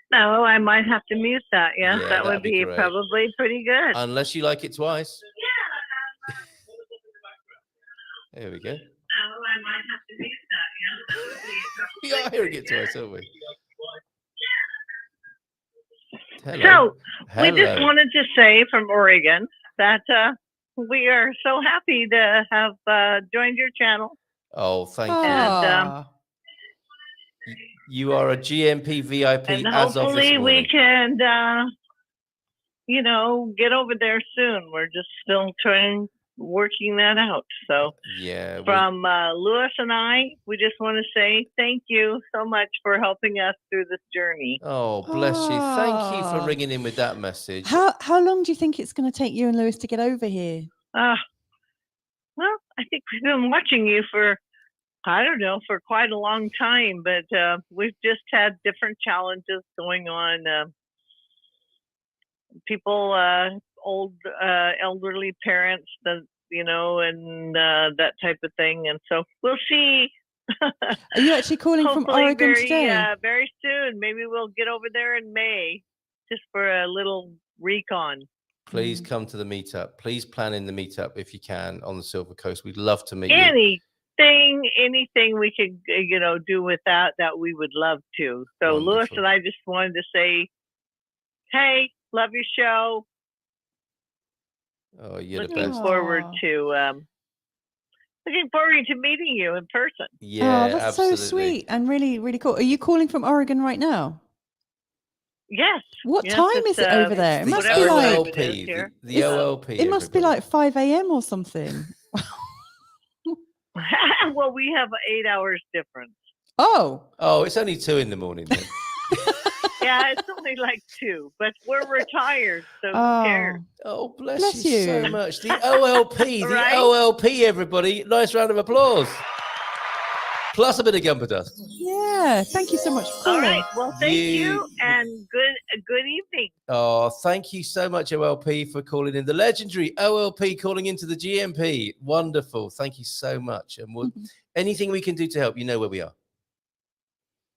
No, I might have to mute that. Yes, that would be probably pretty good. Unless you like it twice. There we go. No, I might have to mute that. Yes, we are hearing it twice, aren't we? Hello. So we just wanted to say from Oregon that we are so happy to have joined your channel. Oh, thank you. And, you are a GMP VIP and as of this morning. Hopefully we can, get over there soon. We're just still working that out. So from Louis and I, we just want to say thank you so much for helping us through this journey. Oh, bless you. Thank you for ringing in with that message. How long do you think it's going to take you and Louis to get over here? Well, I think we've been watching you for quite a long time, but we've just had different challenges going on. People, old elderly parents, and that type of thing. And so we'll see. Are you actually calling from Oregon today? Very soon. Maybe we'll get over there in May just for a little recon. Please come to the meetup. Please plan in the meetup if you can on the Silver Coast. We'd love to meet you. Anything we could, do with that we would love to. So wonderful. Louis and I just wanted to say, hey, love your show. Oh, you're the best. Looking forward to meeting you in person. Yeah, that's absolutely. so sweet and really, really cool. Are you calling from Oregon right now? Yes. What time is it over there? It must be like the OLP. It must be like 5 a.m. or something. Well, we have 8 hours difference. Oh, it's only 2 in the morning then. Yeah, it's only like 2, but we're retired, so who cares? Oh, bless you so much. The OLP, Right? OLP, everybody. Nice round of applause. Plus a bit of gumper dust. Yeah, thank you so much for calling. All right, well, thank you, and good Good evening. Oh, thank you so much, OLP, for calling in. The legendary OLP calling into the GMP. Wonderful. Thank you so much. And anything we can do to help, you know where we are.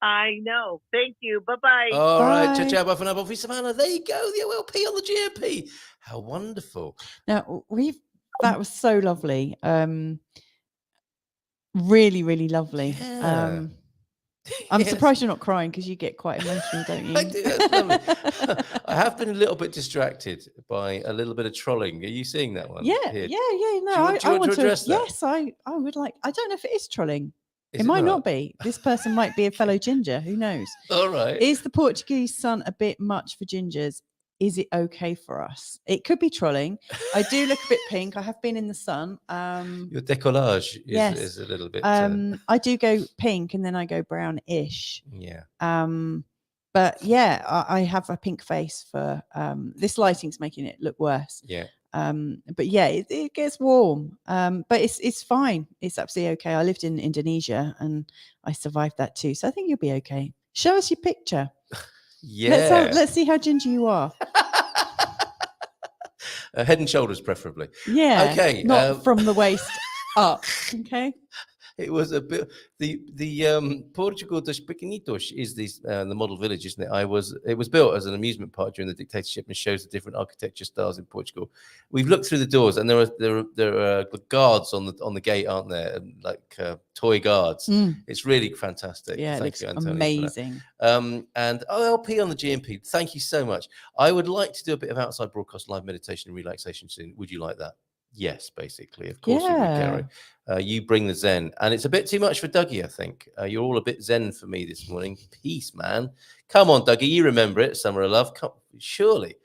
I know. Thank you. Bye-bye. All right. Bye. Ciao, ciao. Bye for now. Bye for Savannah. There you go. The OLP on the GMP. How wonderful. Now that was so lovely. Really, really lovely. Yeah. I'm Yes. surprised you're not crying because you get quite emotional, don't you? I do. That's lovely. I have been a little bit distracted by a little bit of trolling. Are you seeing that one? Yeah. here? No, Do you want I want to address that? Yes, I would like. I don't know if it is trolling. Is It might not be. This person might be a fellow ginger. Who knows? All right. Is the Portuguese sun a bit much for gingers? Is it okay for us? It could be trolling. I do look a bit pink. I have been in the sun. Your décollage is a little bit. I do go pink and then I go brownish. Yeah. But yeah, I have a pink face for this lighting's making it look worse. Yeah. But yeah, it gets warm. But it's fine. It's absolutely okay. I lived in Indonesia and I survived that too. So I think you'll be okay. Show us your picture. Yeah. Let's see how ginger you are. Head and shoulders, preferably. Yeah. Okay. Not from the waist up. Okay. It was a bit the Portugal dos Pequenitos is the model village, isn't it? It was built as an amusement park during the dictatorship and shows the different architecture styles in Portugal. We've looked through the doors and there are guards on the gate, aren't there? Like toy guards. It's really fantastic. Yeah, Thank it looks you, Antonio, amazing. And OLP on the GMP. Thank you so much. I would like to do a bit of outside broadcast live meditation and relaxation soon. Would you like that? Yes, basically. Of course you would, Gary. You bring the zen. And it's a bit too much for Dougie, I think. You're all a bit zen for me this morning. Peace, man. Come on, Dougie. You remember it. Summer of Love. Surely.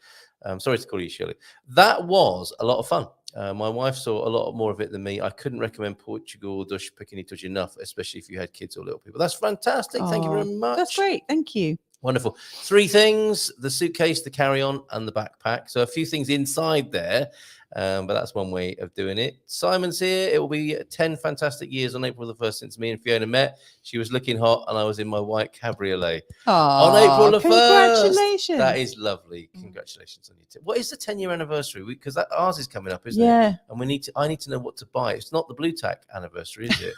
I'm sorry to call you Shirley. That was a lot of fun. My wife saw a lot more of it than me. I couldn't recommend Portugal dos Pequenitos enough, especially if you had kids or little people. That's fantastic. Thank you very much. That's great. Thank you. Wonderful. 3 things: the suitcase, the carry-on, and the backpack. So a few things inside there, but that's one way of doing it. Simon's here. It will be 10 fantastic years on April the 1st since me and Fiona met. She was looking hot, and I was in my white cabriolet. On April the 1st. Congratulations. That is lovely. Congratulations on you too. What is the 10-year anniversary? Because ours is coming up, isn't it? Yeah. And I need to know what to buy. It's not the Blue Tack anniversary, is it?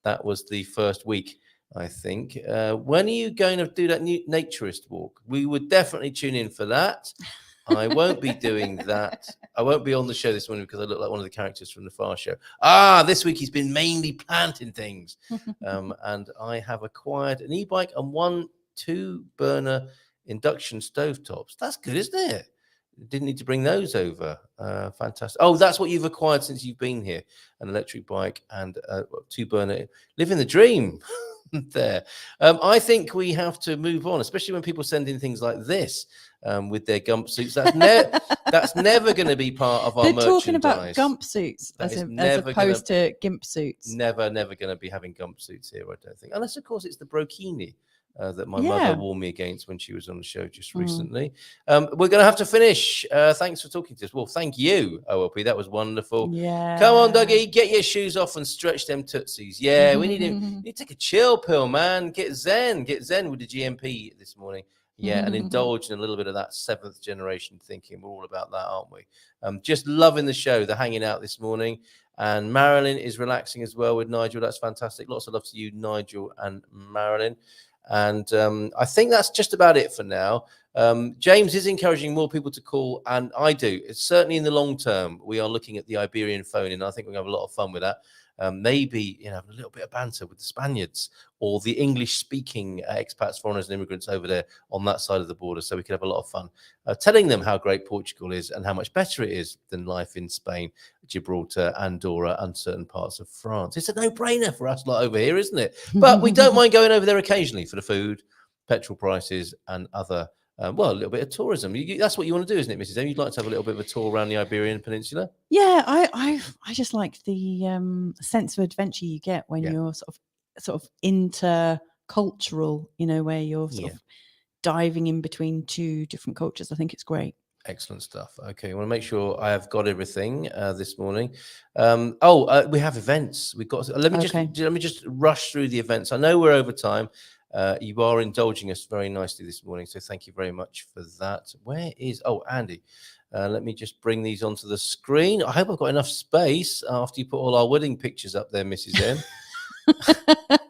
That was the first week, I think. When are you going to do that naturist walk? We would definitely tune in for that. I won't be doing that. I won't be on the show this morning because I look like one of the characters from the Far Show. This week he's been mainly planting things. And I have acquired an e-bike and 2 burner induction stovetops. That's good, isn't it? Didn't need to bring those over. Fantastic. Oh, that's what you've acquired since you've been here. An electric bike and 2 burner. Living the dream. There. I think we have to move on, especially when people send in things like this with their gump suits. That's never going to be part of our They're merchandise. talking about gump suits as opposed to gimp suits. Never going to be having gump suits here, I don't think. Unless, of course, it's the brokini that my mother warned me against when she was on the show just recently. We're going to have to finish. Thanks for talking to us. Well, thank you, OLP. That was wonderful. Yeah. Come on, Dougie. Get your shoes off and stretch them tootsies. Yeah, we need him. You need to take a chill pill, man. Get zen with the GMP this morning. Yeah, and indulge in a little bit of that 7th generation thinking. We're all about that, aren't we? Just loving the show. They're hanging out this morning. And Marilyn is relaxing as well with Nigel. That's fantastic. Lots of love to you, Nigel and Marilyn. And I think that's just about it for now. James is encouraging more people to call, and I do. It's certainly in the long term. We are looking at the Iberian phone, and I think we're going to have a lot of fun with that. Maybe a little bit of banter with the Spaniards or the English-speaking expats, foreigners, and immigrants over there on that side of the border, so we could have a lot of fun telling them how great Portugal is and how much better it is than life in Spain, Gibraltar, Andorra, and certain parts of France. It's a no-brainer for us lot over here, isn't it? But we don't mind going over there occasionally for the food, petrol prices, and other. A little bit of tourism. That's what you want to do, isn't it, Mrs. M? You'd like to have a little bit of a tour around the Iberian Peninsula? Yeah, I just like the sense of adventure you get when you're sort of intercultural, where you're sort of diving in between 2 different cultures. I think it's great. Excellent stuff. Okay, I want to make sure I have got everything this morning. We have events. We've got. Let me just rush through the events. I know we're over time. You are indulging us very nicely this morning, so thank you very much for that. Where is Andy? Let me just bring these onto the screen. I hope I've got enough space after you put all our wedding pictures up there, Mrs. M.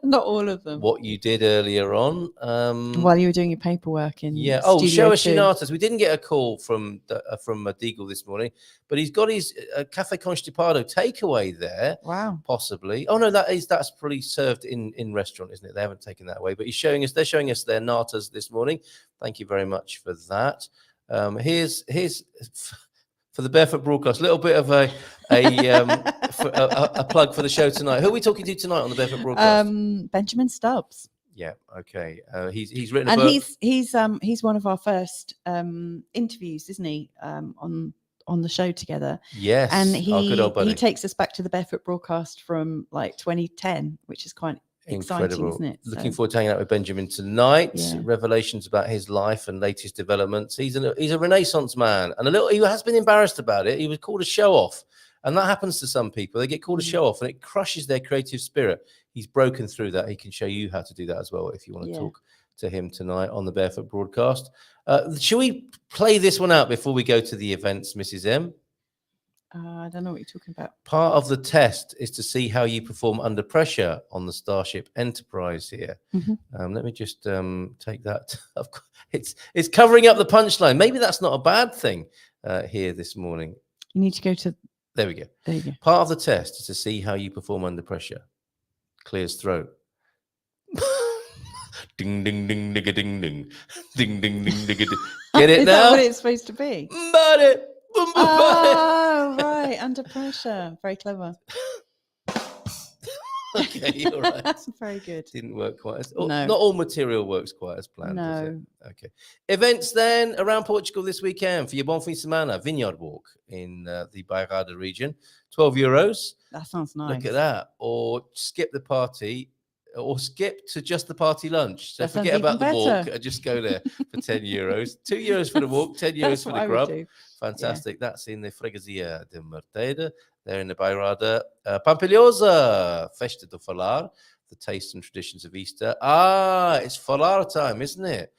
Not all of them. What you did earlier on. While you were doing your paperwork in Oh, show us Studio 2. Shinatas. We didn't get a call from Deagle this morning, but he's got his Cafe Constipado takeaway there. Wow. Possibly. Oh no, that's probably served in restaurant, isn't it? They haven't taken that away, but they're showing us their natas this morning. Thank you very much for that. Here's for the Barefoot Broadcast, a little bit of a plug for the show tonight. Who are we talking to tonight on the Barefoot Broadcast? Benjamin Stubbs. Yeah, okay. He's written a and book. He's one of our first interviews, isn't he? On the show together. Yes. And good old buddy. he takes us back to the Barefoot Broadcast from like 2010, which is quite exciting, isn't it? Looking forward to hanging out with Benjamin tonight. Yeah. Revelations about his life and latest developments. He's a Renaissance man, and he has been embarrassed about it. He was called a show off, and that happens to some people. They get called a show off, and it crushes their creative spirit. He's broken through that. He can show you how to do that as well if you want to talk to him tonight on the Barefoot Broadcast. Shall we play this one out before we go to the events, Mrs. M? I don't know what you're talking about. Part of the test is to see how you perform under pressure on the Starship Enterprise here. Mm-hmm. Let me just take that. It's covering up the punchline. Maybe that's not a bad thing here this morning. You need to go to... There we go. There you go. Part of the test is to see how you perform under pressure. Clears throat. Ding, ding, ding, digga, ding, ding. Ding, ding, ding, digga, ding. Get it Is now? that what it's supposed to be? Body. Oh, right. Under pressure. Very clever. Okay, you're right. Very good. Didn't work quite as... No. Not all material works quite as planned, does it? No. Okay. Events then around Portugal this weekend for your Bon Fin Semana. Vineyard Walk in the Bairrada region. €12. That sounds nice. Look at that. Or skip the party, or skip to just the party lunch. So That forget sounds about the even walk better. and just go there for €10. €2 for the walk, €10 for the grub. Fantastic. That's in the Freguesia de Merteira. They're in the Bairrada. Pampilhosa, Festa do Falar, the taste and traditions of Easter. It's Falar time, isn't it?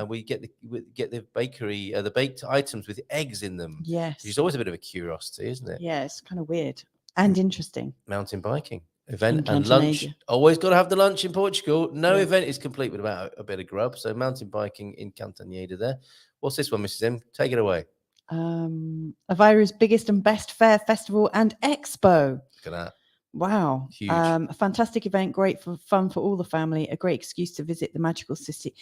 We get the bakery, the baked items with eggs in them. Yes. Which is always a bit of a curiosity, isn't it? Yeah, it's kind of weird and interesting. Mountain biking event In and lunch. Cantanega. Always got to have the lunch in Portugal. No event is complete without a bit of grub. So mountain biking in Cantanega there. What's this one, Mrs. M? Take it away. Aveiro's biggest and best fair, festival and expo. Look at that. Wow. Huge. A fantastic event, great for fun for all the family, a great excuse to visit the magical city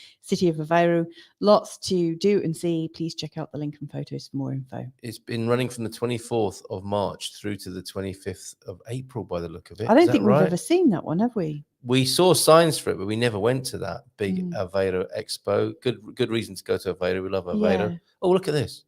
of Aveiro. Lots to do and see. Please check out the link and photos for more info. It's been running from the 24th of March through to the 25th of April by the look of it. I don't Is that think we've right? ever seen that one, have we? We saw signs for it, but we never went to that big Aveiro Expo. Good reason to go to Aveiro. We love Aveiro. Yeah. Oh, look at this.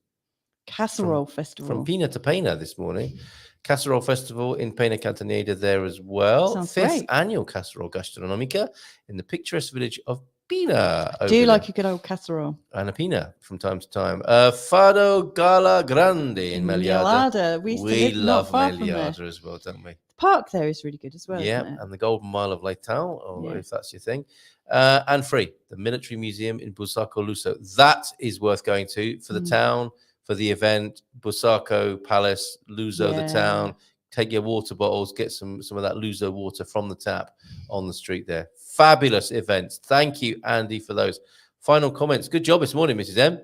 Casserole Festival. From Pina to Pena this morning. Casserole Festival in Pena Cantaneda there as well. Sounds 5th great. annual Casserole Gastronomica in the picturesque village of Pina. Do you like a good old casserole? And a Pina from time to time. Fado Gala Grande in Meliada. Meliada. We used to We live not love far from there. Meliada as well, don't we? The park there is really good as well. Yeah, Isn't it? and the Golden Mile of Leitão, or Yeah. if that's your thing. And free, the Military Museum in Busaco Luso. That is worth going to for the town, for the event. Busaco Palace, Luso, the town. Take your water bottles, get some of that Luso water from the tap on the street there. Fabulous events. Thank you, Andy, for those. Final comments. Good job this morning, Mrs. M.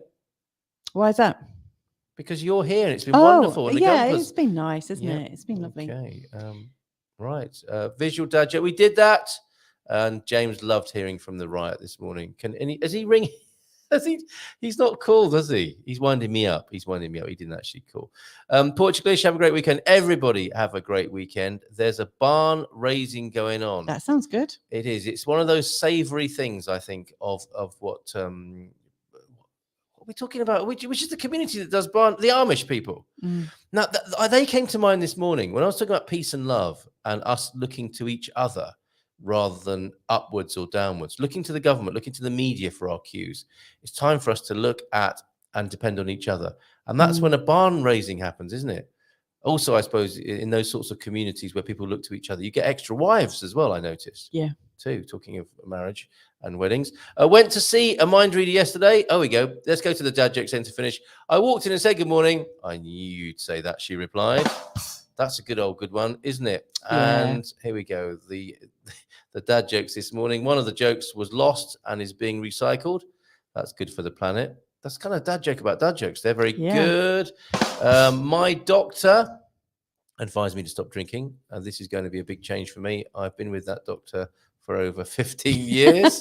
Why is that? Because you're here and it's been wonderful. And the yeah, Gumpers- it's been nice, isn't it? It's been lovely. Okay. Right. Visual dad joke. We did that. And James loved hearing from the riot this morning. Has he ring? He's not called, does he? He's winding me up. He didn't actually call. Portuguese, have a great weekend. Everybody have a great weekend. There's a barn raising going on. That sounds good. It is. It's one of those savoury things, I think, of what we're talking about, which is the community that does barn, the Amish people. Now, they came to mind this morning when I was talking about peace and love and us looking to each other rather than upwards or downwards, looking to the government, looking to the media for our cues. It's time for us to look at and depend on each other. And that's when a barn raising happens, isn't it? Also, I suppose, in those sorts of communities where people look to each other, you get extra wives as well, I noticed. Yeah. too. Talking of marriage and weddings. I went to see a mind reader yesterday. Oh, we go. Let's go to the dad jokes then to finish. I walked in and said, good morning. I knew you'd say that, she replied. That's a good one, isn't it? Yeah. And here we go. The dad jokes this morning. One of the jokes was lost and is being recycled. That's good for the planet. That's kind of dad joke about dad jokes. They're very good. My doctor advised me to stop drinking, and this is going to be a big change for me. I've been with that doctor for over 15 years.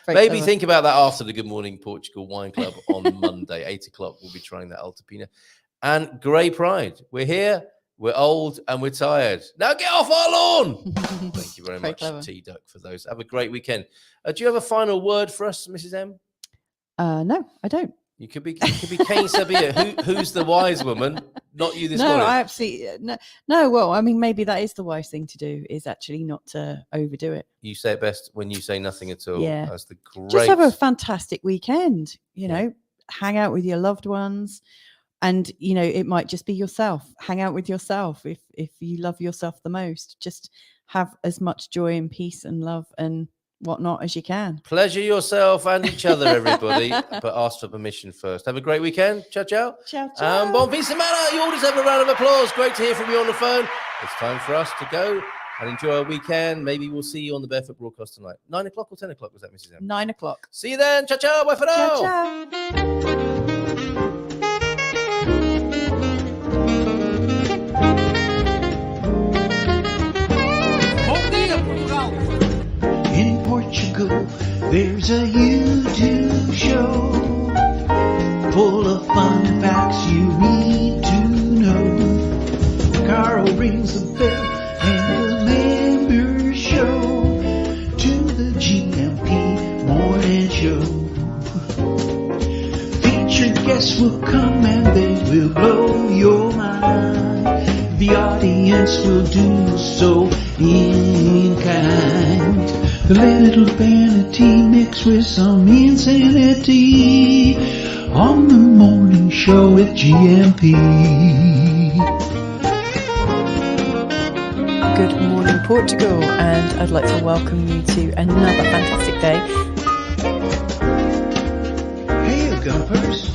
Maybe think about that after the Good Morning Portugal Wine Club on Monday, 8 o'clock. We'll be trying that Altapina. And Grey Pride. We're here, we're old, and we're tired. Now get off our lawn. Thank you very much, T-Duck, for those. Have a great weekend. Do you have a final word for us, Mrs. M? No, I don't. You could be Kane Sabia. Who's the wise woman? Not you this morning. No, I absolutely no. Well, I mean, maybe that is the wise thing to do, is actually not to overdo it. You say it best when you say nothing at all. Yeah, that's the great. Just have a fantastic weekend. You know, hang out with your loved ones, and you know, it might just be yourself. Hang out with yourself if you love yourself the most. Just have as much joy and peace and love and whatnot as you can. Pleasure yourself and each other, everybody, but ask for permission first. Have a great weekend. Ciao, ciao. Ciao, ciao. Bon fin semana. You all deserve a round of applause. Great to hear from you on the phone. It's time for us to go and enjoy our weekend. Maybe we'll see you on the Barefoot broadcast tonight. 9 o'clock or 10 o'clock was that, Mrs. M? 9 o'clock. See you then. Ciao, ciao. Bye for now. Ciao, ciao. In Portugal, there's a YouTube show full of fun facts you need to know. Carl rings the bell and the members show to the GMP morning show. Featured guests will come and they will blow your mind. The audience will do so in kind. The little vanity mixed with some insanity on the morning show with GMP. Good morning, Portugal, and I'd like to welcome you to another fantastic day. Hey, Gumpers.